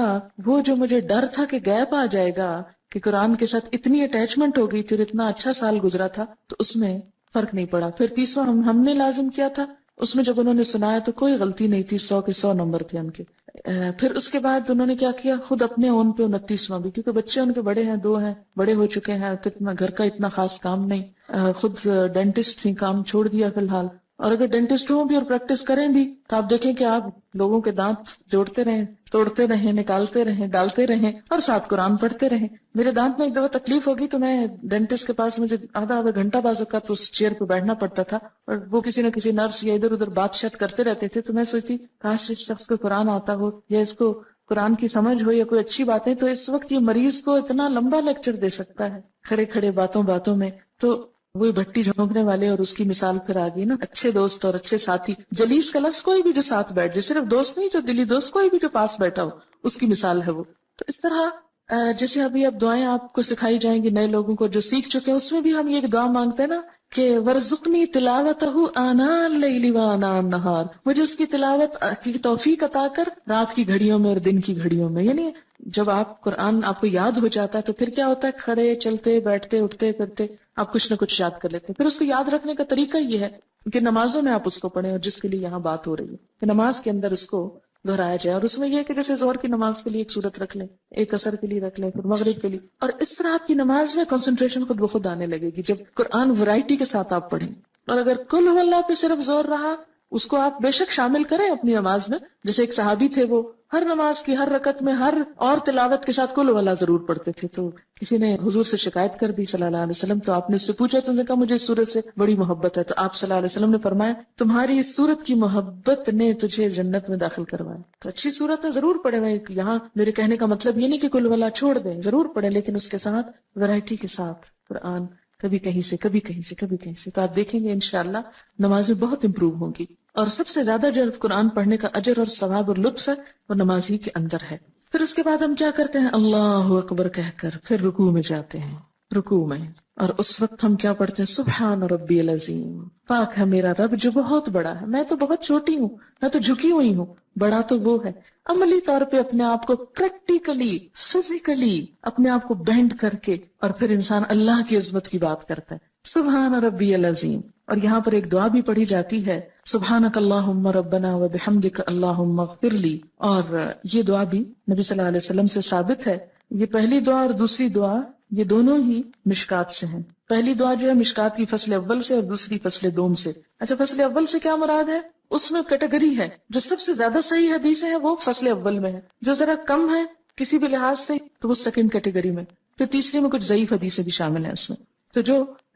وہ جو مجھے ڈر تھا کہ گیپ آ جائے گا، کہ قرآن کے ساتھ اتنی اٹیچمنٹ ہو گئی تھی اور اتنا اچھا سال گزرا تھا، تو اس میں فرق نہیں پڑا. پھر 30واں ہم نے لازم کیا تھا، اس میں جب انہوں نے سنایا تو کوئی غلطی نہیں تھی، 100 کے 100 نمبر تھے ان کے. پھر اس کے بعد انہوں نے کیا کیا، خود اپنے اون پہ 29واں بھی، کیونکہ بچے ان کے بڑے ہیں، 2 ہیں، بڑے ہو چکے ہیں، گھر کا اتنا خاص کام نہیں. خود ڈینٹسٹ تھی، کام چھوڑ دیا فی الحال. اور اگر ڈینٹسٹ ہوں بھی اور پریکٹس کریں بھی تو آپ دیکھیں کہ آپ لوگوں کے دانت جوڑتے رہیں، توڑتے رہیں، نکالتے رہیں، ڈالتے رہیں اور ساتھ قرآن پڑھتے رہیں. میرے دانت میں ایک دفعہ تکلیف ہوگی تو میں ڈینٹسٹ کے پاس مجھے آدھا گھنٹہ بعض اوقات تو اس چیئر پہ بیٹھنا پڑتا تھا، اور وہ کسی نہ کسی نرس یا ادھر ادھر بات شات کرتے رہتے تھے. تو میں سوچتی کاش اس شخص کو قرآن آتا ہو یا اس کو قرآن کی سمجھ ہو یا کوئی اچھی باتیں، تو اس وقت یہ مریض کو اتنا لمبا لیکچر دے سکتا ہے کھڑے کھڑے باتوں میں. تو وہی بھٹی جھونکنے والے اور اس کی مثال پھر آ گئی نا. اچھے دوست اور اچھے ساتھی، جلیس کا لفظ کوئی بھی جو ساتھ بیٹھ جائے، صرف دوست نہیں، جو دلی دوست، کوئی بھی جو پاس بیٹھا ہو، اس کی مثال ہے وہ. تو اس طرح جیسے ابھی اب دعائیں آپ کو سکھائی جائیں گی نئے لوگوں کو جو سیکھ چکے ہیں، اس میں بھی ہم یہ دعا مانگتے ہیں نا کہ ورزقنی تلاوتہ آناء اللیل وآناء النہار، مجھے اس کی تلاوت کی توفیق عطا کر رات کی گھڑیوں میں اور دن کی گھڑیوں میں. یعنی جب آپ قرآن آپ کو یاد ہو جاتا ہے تو پھر کیا ہوتا ہے، کھڑے چلتے بیٹھتے اٹھتے پھرتے آپ کچھ نہ کچھ یاد کر لیتے ہیں. پھر اس کو یاد رکھنے کا طریقہ یہ ہے کہ نمازوں میں آپ اس کو پڑھیں، اور جس کے لیے یہاں بات ہو رہی ہے کہ نماز کے اندر اس کو دہرایا جائے. اور اس میں یہ کہ جیسے ظہر کی نماز کے لیے ایک سورت رکھ لیں، ایک عصر کے لیے رکھ لیں، پھر مغرب کے لیے، اور اس طرح آپ کی نماز میں کنسنٹریشن خود بخود آنے لگے گی جب قرآن ورائٹی کے ساتھ آپ پڑھیں. اور اگر کل ہو اللہ پہ صرف زور رہا، اس کو آپ بے شک شامل کریں اپنی نماز میں. جیسے ایک صحابی تھے، وہ ہر نماز کی ہر رکعت میں ہر اور تلاوت کے ساتھ کل واللہ ضرور پڑھتے تھے. تو کسی نے حضور سے شکایت کر دی صلی اللہ علیہ وسلم، تو آپ نے اس سے پوچھا، تو نے کہا مجھے اس سورت سے بڑی محبت ہے. تو آپ صلی اللہ علیہ وسلم نے فرمایا تمہاری اس سورت کی محبت نے تجھے جنت میں داخل کروایا. تو اچھی سورت ہے، ضرور پڑھیں. یہاں میرے کہنے کا مطلب یہ نہیں کہ کل واللہ چھوڑ دیں، ضرور پڑھیں، لیکن اس کے ساتھ ورائٹی کے ساتھ قرآن، کبھی کہیں سے کبھی کہیں سے کبھی کہیں سے. تو آپ دیکھیں گے انشاءاللہ نمازیں بہت امپروو ہوں گی. اور سب سے زیادہ جو قرآن پڑھنے کا اجر اور ثواب اور لطف ہے وہ نماز ہی کے اندر ہے. پھر اس کے بعد ہم کیا کرتے ہیں، اللہ اکبر کہہ کر پھر رکوع میں جاتے ہیں. رکوع میں اور اس وقت ہم کیا پڑھتے ہیں، سبحان ربی العظیم، پاک ہے میرا رب جو بہت بڑا ہے، میں تو بہت چھوٹی ہوں، میں تو جھکی ہوئی ہوں، بڑا تو وہ ہے. عملی طور پہ اپنے آپ کو پریکٹیکلی فزیکلی اپنے آپ کو بینڈ کر کے اور پھر انسان اللہ کی عظمت کی بات کرتا ہے، سبحان ربی العظیم. اور یہاں پر ایک دعا بھی پڑھی جاتی ہے، سبحانک اللہم ربنا وبحمدک اللہم اغفر لی. اور یہ دعا بھی نبی صلی اللہ علیہ وسلم سے ثابت ہے. یہ پہلی دعا اور دوسری دعا یہ دونوں ہی مشکات سے ہیں. پہلی دعا جو ہے مشکات کی فصل اول سے اور دوسری فصل دوم سے. اچھا، فصل اول سے کیا مراد ہے، اس میں کیٹیگری ہے. جو سب سے زیادہ صحیح حدیثیں ہیں وہ فصل اول میں ہے، جو ذرا کم ہے کسی بھی لحاظ سے تو وہ سیکنڈ کیٹیگری میں. پھر تیسری میں کچھ ضعیف حدیثیں بھی شامل ہیں اس میں. تو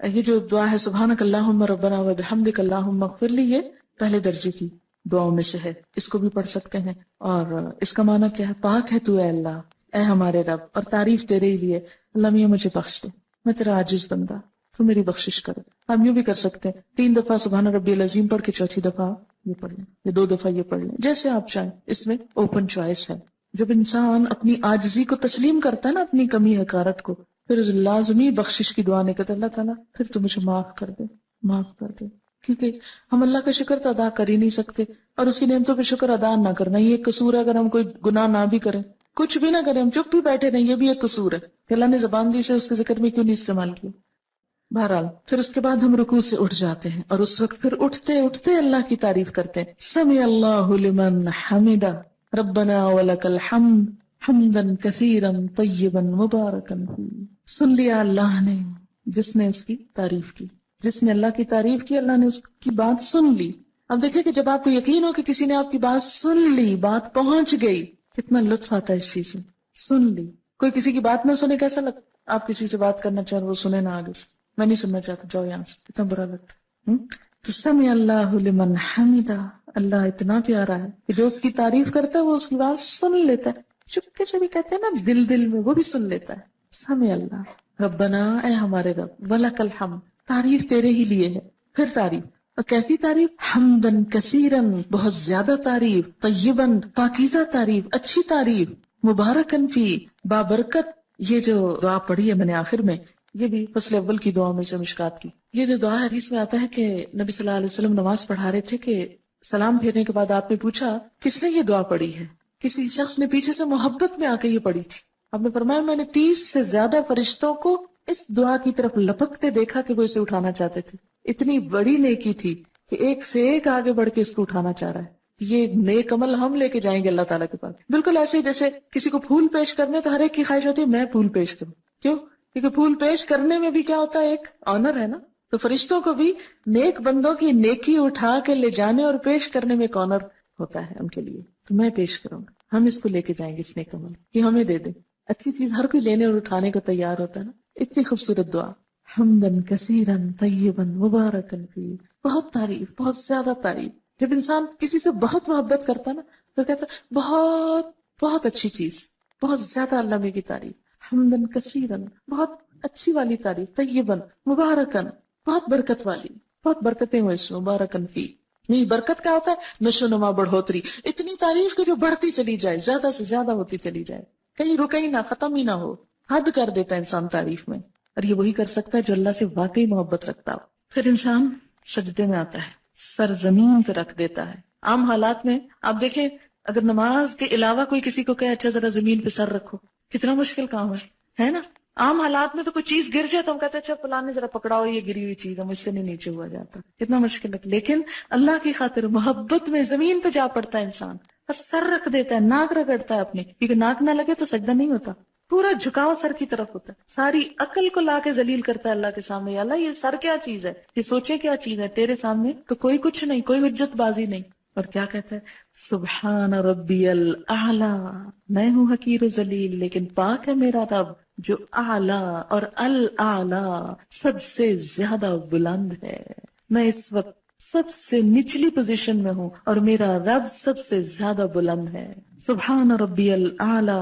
یہ جو دعا ہے سبحانک اللہم ربنا وبحمدک اللہم اغفر لی، یہ پہلے درجے کی دعاؤں میں سے ہے، اس کو بھی پڑھ سکتے ہیں. اور اس کا معنی کیا ہے، پاک ہے تو اے اللہ، اے ہمارے رب، اور تعریف تیرے ہی لیے، اللہ میاں مجھے بخش دے، میں تیرا عاجز بندہ، تو میری بخشش کر. ہم یوں بھی کر سکتے ہیں، 3 دفعہ سبحان ربی العظیم پڑھ کے چوتھی دفعہ یہ پڑھ لیں یا 2 دفعہ یہ پڑھ لیں، جیسے آپ چاہیں. اس میں اوپن چوائس ہے. جب انسان اپنی عاجزی کو تسلیم کرتا ہے نا، اپنی کمی حقارت کو، پھر لازمی بخشش کی دعا نہیں کرتے، اللہ تعالیٰ پھر تو مجھے معاف کر دے، معاف کر دے. کیونکہ ہم اللہ کا شکر تو ادا کر ہی نہیں سکتے، اور اس کی نعمتوں پہ شکر ادا نہ کرنا یہ ایک قصور ہے. اگر ہم کوئی گناہ نہ بھی کریں، کچھ بھی نہ کریں، ہم چپ بھی بیٹھے رہیں، یہ بھی ایک قصور ہے کہ اللہ نے زبان دی سے اس کے ذکر میں کیوں نہیں استعمال کیا. بہرحال پھر اس کے بعد ہم رکوع سے اٹھ جاتے ہیں، اور اس وقت پھر اٹھتے اٹھتے اللہ کی تعریف کرتے ہیں. سمع اللہ لمن حمدہ ربنا ولک الحمد حمدن کثیرن طیبن مبارکن فی. سن لیا اللہ نے جس نے اس کی تعریف کی. جس نے اللہ کی تعریف کی، اللہ نے اس کی بات سن لی. اب دیکھیں کہ جب آپ کو یقین ہو کہ کسی نے آپ کی بات سن لی، بات پہنچ گئی، کتنا لطف آتا ہے اس چیز میں. سن لی. کوئی کسی کی بات نہ سنے کیسا لگتا؟ آپ کسی سے بات کرنا چاہ رہے وہ سنے نہ آگے سے، میں نہیں سننا چاہتا، جاؤ یہاں سے، کتنا برا لگتا ہے. تو سمع اللہ لمن حمدہ، اللہ اتنا پیارا ہے کہ جو اس کی تعریف کرتا ہے وہ اس کی بات سن لیتا ہے. چپکے سے بھی کہتے ہیں نا، دل دل میں، وہ بھی سن لیتا ہے. سمع اللہ ربنا، اے ہمارے رب، ولک الحمد، تعریف تیرے ہی لیے ہے. پھر تعریف، اور کیسی تعریف؟ حمدن کثیرن، بہت زیادہ تعریف، طیبن، پاکیزہ تعریف، اچھی تعریف، مبارکن فی، بابرکت. یہ جو دعا پڑھی ہے میں نے آخر میں، یہ بھی فصل اول کی دعا میں سے مشکات کی. یہ جو دعا حدیث میں آتا ہے کہ نبی صلی اللہ علیہ وسلم نماز پڑھا رہے تھے کہ سلام پھیرنے کے بعد آپ نے پوچھا کس نے یہ دعا پڑھی ہے؟ کسی شخص نے پیچھے سے محبت میں آ کے یہ پڑھی تھی. آپ نے فرمایا میں نے 30 سے زیادہ فرشتوں کو اس دعا کی طرف لپکتے دیکھا کہ وہ اسے اٹھانا چاہتے تھے. اتنی بڑی نیکی تھی کہ ایک سے ایک آگے بڑھ کے اس کو اٹھانا چاہ رہا ہے. یہ نیک عمل ہم لے کے جائیں گے اللہ تعالیٰ کے پاس. بالکل ایسے ہی جیسے کسی کو پھول پیش کرنے تو ہر ایک کی خواہش ہوتی ہے میں پھول پیش کروں. کیوں؟ کیونکہ پھول پیش کرنے میں بھی کیا ہوتا ہے؟ ایک آنر ہے نا. تو فرشتوں کو بھی نیک بندوں کی نیکی اٹھا کے لے جانے اور پیش کرنے میں ایک آنر ہوتا ہے ان کے لیے. تو میں پیش کروں گا، ہم اس کو لے کے جائیں گے اس نیک عمل کہ ہمیں دے دیں. اچھی چیز ہر کوئی لینے اور اٹھانے کو تیار ہوتا ہے نا. اتنی خوبصورت دعا، حمدن کثیرن طیبن مبارکن فی. بہت تعریف، بہت زیادہ تعریف. جب انسان کسی سے بہت محبت کرتا ہے نا تو کہتا ہے بہت بہت اچھی چیز، بہت زیادہ علامے کی تعریف. حمدن کثیرن، بہت اچھی والی تعریف. طیبن، مبارکن، بہت برکت والی، بہت برکتیں ہوئے اس میں. مبارکن فی، نہیں برکت کیا ہوتا ہے؟ نشو نما، بڑھوتری. اتنی تعریف کہ جو بڑھتی چلی جائے، زیادہ سے زیادہ ہوتی چلی جائے، کہیں رکے ہی نہ، ختم ہی نہ ہو. حد کر دیتا ہے انسان تعریف میں. اور یہ وہی کر سکتا ہے جو اللہ سے واقعی محبت رکھتا ہو. پھر انسان سجدے میں آتا ہے، سر زمین پہ رکھ دیتا ہے. عام حالات میں آپ دیکھیں اگر نماز کے علاوہ کوئی کسی کو کہے اچھا ذرا زمین پہ سر رکھو، کتنا مشکل کام ہے نا. عام حالات میں تو کوئی چیز گر جائے تو ہم کہتے ہیں اچھا فلاں نے ذرا پکڑاؤ یہ گری ہوئی چیز ہے، مجھ سے نہیں نیچے ہوا جاتا. کتنا مشکل ہے. لیکن اللہ کی خاطر محبت میں زمین پہ جا پڑتا ہے انسان، بس سر رکھ دیتا ہے، ناک رگڑتا ہے اپنی، کیونکہ ناک نہ لگے تو سجدہ نہیں ہوتا. پورا جھکاؤ سر کی طرف ہوتا ہے. ساری عقل کو لا کے ذلیل کرتا ہے اللہ کے سامنے. اللہ یہ سر کیا چیز ہے، یہ سوچے کیا چیز ہے، تیرے سامنے تو کوئی کچھ نہیں، کوئی حجت بازی نہیں. اور کیا کہتا ہے؟ سبحان ربی الاعلی، میں ہوں حقیر و ذلیل لیکن پاک ہے میرا رب جو اعلی اور الاعلی سب سے زیادہ بلند ہے. میں اس وقت سب سے نچلی پوزیشن میں ہوں اور میرا رب سب سے زیادہ بلند ہے. سبحان ربی الاعلی.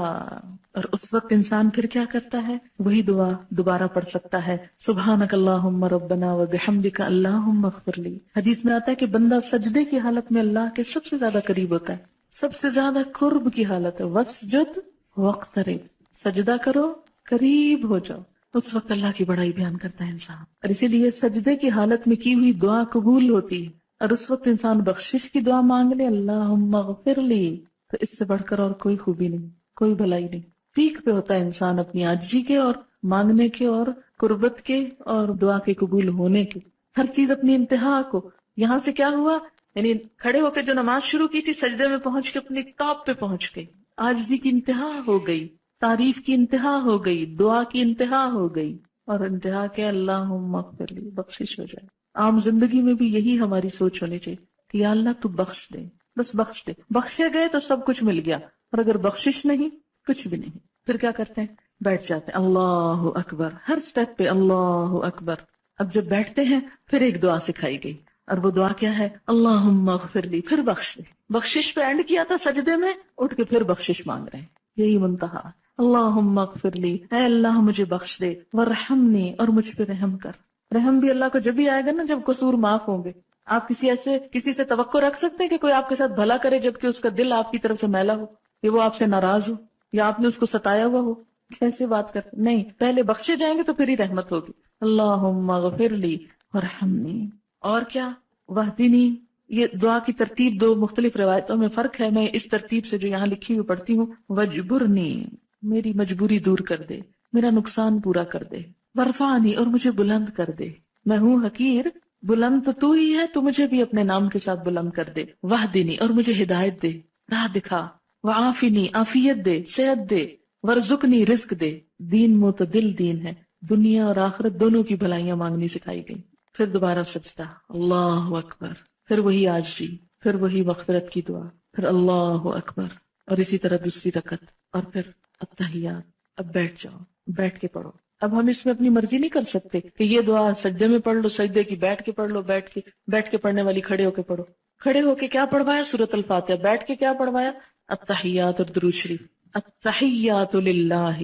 اور اس وقت انسان پھر کیا کرتا ہے؟ وہی دعا دوبارہ پڑھ سکتا ہے، سبحانک اللہم ربنا وبحمدک اللہم اغفر لی. حدیث میں آتا ہے کہ بندہ سجدے کی حالت میں اللہ کے سب سے زیادہ قریب ہوتا ہے، سب سے زیادہ قرب کی حالت ہے. وسجد واقترب، سجدہ کرو، قریب ہو جاؤ. اس وقت اللہ کی بڑائی بیان کرتا ہے انسان. اور اسی لیے سجدے کی حالت میں کی ہوئی دعا قبول ہوتی ہے. اور اس وقت انسان بخشش کی دعا مانگ لے، اللہم اغفر لی، تو اس سے بڑھ کر اور کوئی خوبی نہیں، کوئی بھلائی نہیں. پیک پہ ہوتا ہے انسان اپنی عاجزی کے اور مانگنے کے اور قربت کے اور دعا کے قبول ہونے کے. ہر چیز اپنی انتہا کو. یہاں سے کیا ہوا؟ یعنی کھڑے ہو کے جو نماز شروع کی تھی، سجدے میں پہنچ کے اپنی ٹاپ پہ پہنچ گئی. عاجزی کی انتہا ہو گئی، تعریف کی انتہا ہو گئی، دعا کی انتہا ہو گئی. اور انتہا کے اللہم اغفر لی، بخشش ہو جائے. عام زندگی میں بھی یہی ہماری سوچ ہونی چاہیے کہ یا اللہ تو بخش دے، بس بخش دے. بخشے گئے تو سب کچھ مل گیا، اور اگر بخشش نہیں کچھ بھی نہیں. پھر کیا کرتے ہیں؟ بیٹھ جاتے ہیں. اللہ اکبر، ہر سٹیپ پہ اللہ اکبر. اب جب بیٹھتے ہیں پھر ایک دعا سکھائی گئی، اور وہ دعا کیا ہے؟ اللہم اغفر لی، پھر بخش دے. بخشش پہ اینڈ کیا تھا سجدے میں، اٹھ کے پھر بخشش مانگ رہے ہیں. یہی منتہا. اللہم اغفر لی، اے اللہ مجھے بخش دے، ورحمنی، اور مجھ پہ رحم کر. رحم بھی اللہ کو جب بھی آئے گا نا جب قصور معاف ہوں گے. آپ کسی سے توقع رکھ سکتے ہیں کہ کوئی آپ کے ساتھ بھلا کرے جبکہ اس کا دل آپ کی طرف سے میلا ہو، یا وہ آپ سے ناراض ہو، یا آپ نے اس کو ستایا ہوا ہو؟ کیسے بات کرتے؟ نہیں، پہلے بخشے جائیں گے تو پھر ہی رحمت ہوگی. اللہم اغفر لی ورحمنی. اور کیا؟ واہدنی. یہ دعا کی ترتیب دو مختلف روایتوں میں فرق ہے، میں اس ترتیب سے جو یہاں لکھی ہوئی پڑھتی ہوں. وجبرنی، میری مجبوری دور کر دے، میرا نقصان پورا کر دے. ورفانی، اور مجھے بلند کر دے. میں ہوں حقیر، بلند تو ہی ہے، تو مجھے بھی اپنے نام کے ساتھ بلند کر دے. واہدنی، اور مجھے ہدایت دے، راہ دکھا. وعافنی عافیت دے، صحت دے، ورزقنی رزق دے. دین معتدل دین ہے، دنیا اور آخرت دونوں کی بھلائیاں مانگنی سکھائی گئی. پھر دوبارہ سجدہ، اللہ اکبر، پھر وہی عاجزی، پھر وہی مغفرت کی دعا، پھر اللہ اکبر، اور اسی طرح دوسری رکعت، اور پھر التحیات. اب بیٹھ جاؤ، بیٹھ کے پڑھو. اب ہم اس میں اپنی مرضی نہیں کر سکتے کہ یہ دعا سجدے میں پڑھ لو، سجدے کی بیٹھ کے پڑھ لو، بیٹھ کے پڑھنے والی کھڑے ہو کے پڑھو. کھڑے ہو کے کیا پڑھوایا؟ سورۃ الفاتحہ. بیٹھ کے کیا پڑھوایا؟ التحیات اور درود شریف. التحیات للہ،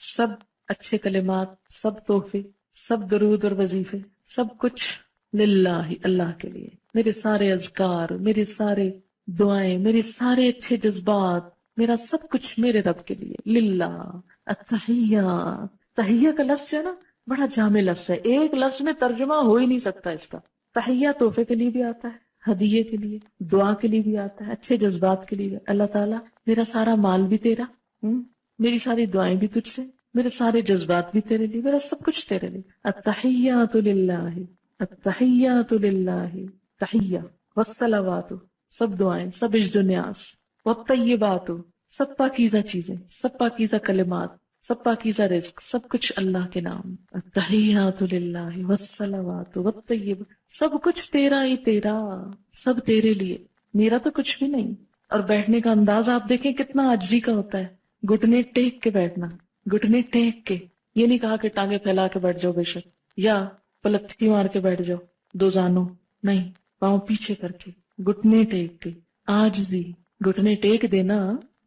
سب اچھے کلمات، سب تحفے، سب درود اور وظیفے، سب کچھ للہ، اللہ کے لیے. میرے سارے اذکار، میرے سارے دعائیں، میرے سارے اچھے جذبات، میرا سب کچھ میرے رب کے لیے، للہ. التحیات، تحیہ کا لفظ ہے نا، بڑا جامع لفظ ہے، ایک لفظ میں ترجمہ ہو ہی نہیں سکتا اس کا. تحیہ تحفے کے لیے بھی آتا ہے، ہدیے کے لیے، دعا کے لیے بھی آتا ہے، اچھے جذبات کے لیے بھی. اللہ تعالیٰ میرا سارا مال بھی تیرا، میری ساری دعائیں بھی تجھ سے، میرے سارے جذبات بھی تیرے لیے، میرا سب کچھ تیرے لیے. التحیات للہ، التحیات للہ، تحیہ والصلوات، سب دعائیں، سب عجز و نیاز، والطیبات، سب پاکیزہ چیزیں، سب پاکیزہ کلمات، سب پاکیزہ رزق، سب کچھ اللہ کے نام. التحیات للہ والصلوات والطیبات، سب کچھ تیرا ہی تیرا، سب تیرے لیے، میرا تو کچھ بھی نہیں. اور بیٹھنے کا انداز آپ دیکھیں کتنا عاجزی کا ہوتا ہے، گھٹنے ٹیک کے بیٹھنا، گھٹنے ٹیک کے. یہ نہیں کہا کہ ٹانگیں پھیلا کے بیٹھ جاؤ بے شک، یا پلتھی مار کے بیٹھ جاؤ دو زانوں، نہیں، پاؤں پیچھے کر کے، گھٹنے ٹیک کے، عاجزی. گھٹنے ٹیک دینا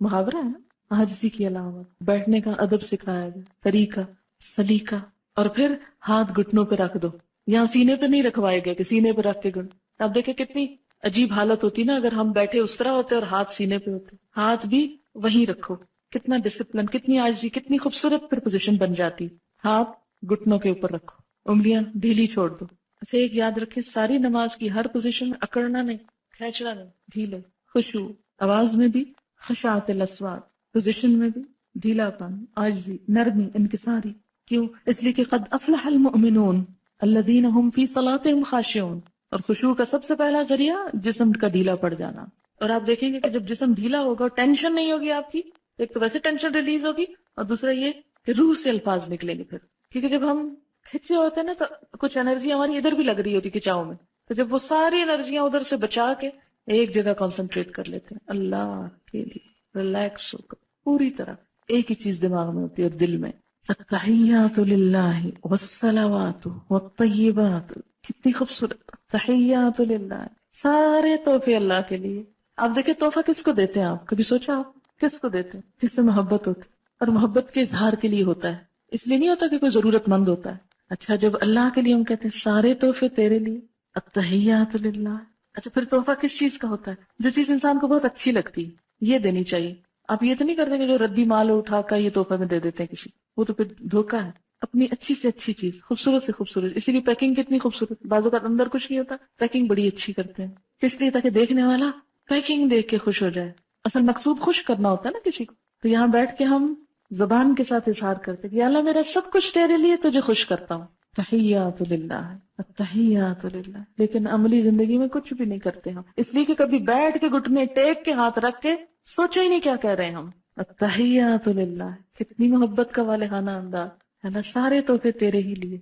محاورہ ہے نا، عاجزی کی علامت. بیٹھنے کا ادب سکھایا گیا، طریقہ، سلیقہ. اور پھر ہاتھ گھٹنوں پہ رکھ دو، یہاں سینے پہ نہیں رکھوائے گئے کہ سینے پہ رکھ کے گھٹ. اب دیکھیں کتنی عجیب حالت ہوتی نا اگر ہم بیٹھے اس طرح ہوتے اور ہاتھ سینے پہ ہوتے. ہاتھ بھی وہیں رکھو، کتنا ڈسپلن، کتنی عاجزی، کتنی خوبصورت پھر پوزیشن بن جاتی. ہاتھ گھٹنوں کے اوپر رکھو، انگلیاں ڈھیلی چھوڑ دو. اچھا ایک یاد رکھے، ساری نماز کی ہر پوزیشن میں اکڑنا نہیں، کھینچنا نہیں، ڈھیلے، خشوع، آواز میں بھی خشاعت الاصوات، پوزیشن میں بھی ڈھیلا پن، عاجزی، نرمی، انکساری. کیوں؟ اس لیے کہ قد افلح المؤمنون الذین هم فی صلاتهم خاشعون. اور خشوع کا سب سے پہلا ذریعہ جسم کا ڈھیلا پڑ جانا. اور آپ دیکھیں گے کہ جب جسم ڈھیلا ہوگا، ٹینشن نہیں ہوگی آپ کی، ایک تو ویسے ٹینشن ریلیز ہوگی، اور دوسرا یہ کہ روح سے الفاظ نکلیں گے پھر. کیونکہ جب ہم کھچے ہوتے ہیں نا تو کچھ انرجی ہماری ادھر بھی لگ رہی ہوتی کھچاؤ میں، تو جب وہ ساری انرجیاں ادھر سے بچا کے ایک جگہ کانسنٹریٹ کر لیتے ہیں اللہ کے لیے، ریلیکس ہو کر پوری طرح ایک ہی چیز دماغ میں ہوتی ہے اور دل میں. التحیات للہ والصلوات والطیبات، کتنی خوبصورت. تحیات للہ، سارے تحفے اللہ کے لیے. آپ دیکھیں تحفہ کس کو دیتے ہیں؟ آپ کبھی سوچا آپ کس کو دیتے ہیں؟ جس سے محبت ہوتی، اور محبت کے اظہار کے لیے ہوتا ہے، اس لیے نہیں ہوتا کہ کوئی ضرورت مند ہوتا ہے. اچھا جب اللہ کے لیے ہم کہتے ہیں سارے تحفے تیرے لیے، التحیات للہ. اچھا پھر تحفہ کس چیز کا ہوتا ہے؟ جو چیز انسان کو بہت اچھی لگتی ہے یہ دینی چاہیے. آپ یہ تو نہیں کرتے کہ جو ردی مال اٹھا کر یہ تحفہ میں دے دیتے ہیں کسی، وہ تو پھر دھوکہ ہے. اپنی اچھی سے اچھی چیز، خوبصورت سے خوبصورت. اسی لیے پیکنگ کتنی خوبصورت، بعض اوقات اندر کچھ نہیں ہوتا، پیکنگ بڑی اچھی کرتے ہیں، اس لیے تاکہ دیکھنے والا پیکنگ دیکھ کے خوش ہو جائے. اصل مقصود خوش کرنا ہوتا ہے نا کسی کو. تو یہاں بیٹھ کے ہم زبان کے ساتھ اظہار کرتے کہ یا اللہ میرا سب کچھ تیرے لیے، تجھے خوش کرتا ہوں. تحیات للہ، التحیات للہ. لیکن عملی زندگی میں کچھ بھی نہیں کرتے ہم، اس لیے کہ کبھی بیٹھ کے گھٹنے ٹیک کے ہاتھ رکھ کے سوچا ہی نہیں کیا کہہ رہے ہیں ہم. التحیات للہ، کتنی محبت کا والہانہ انداز ہے نا، سارے تحفے تیرے ہی لیے.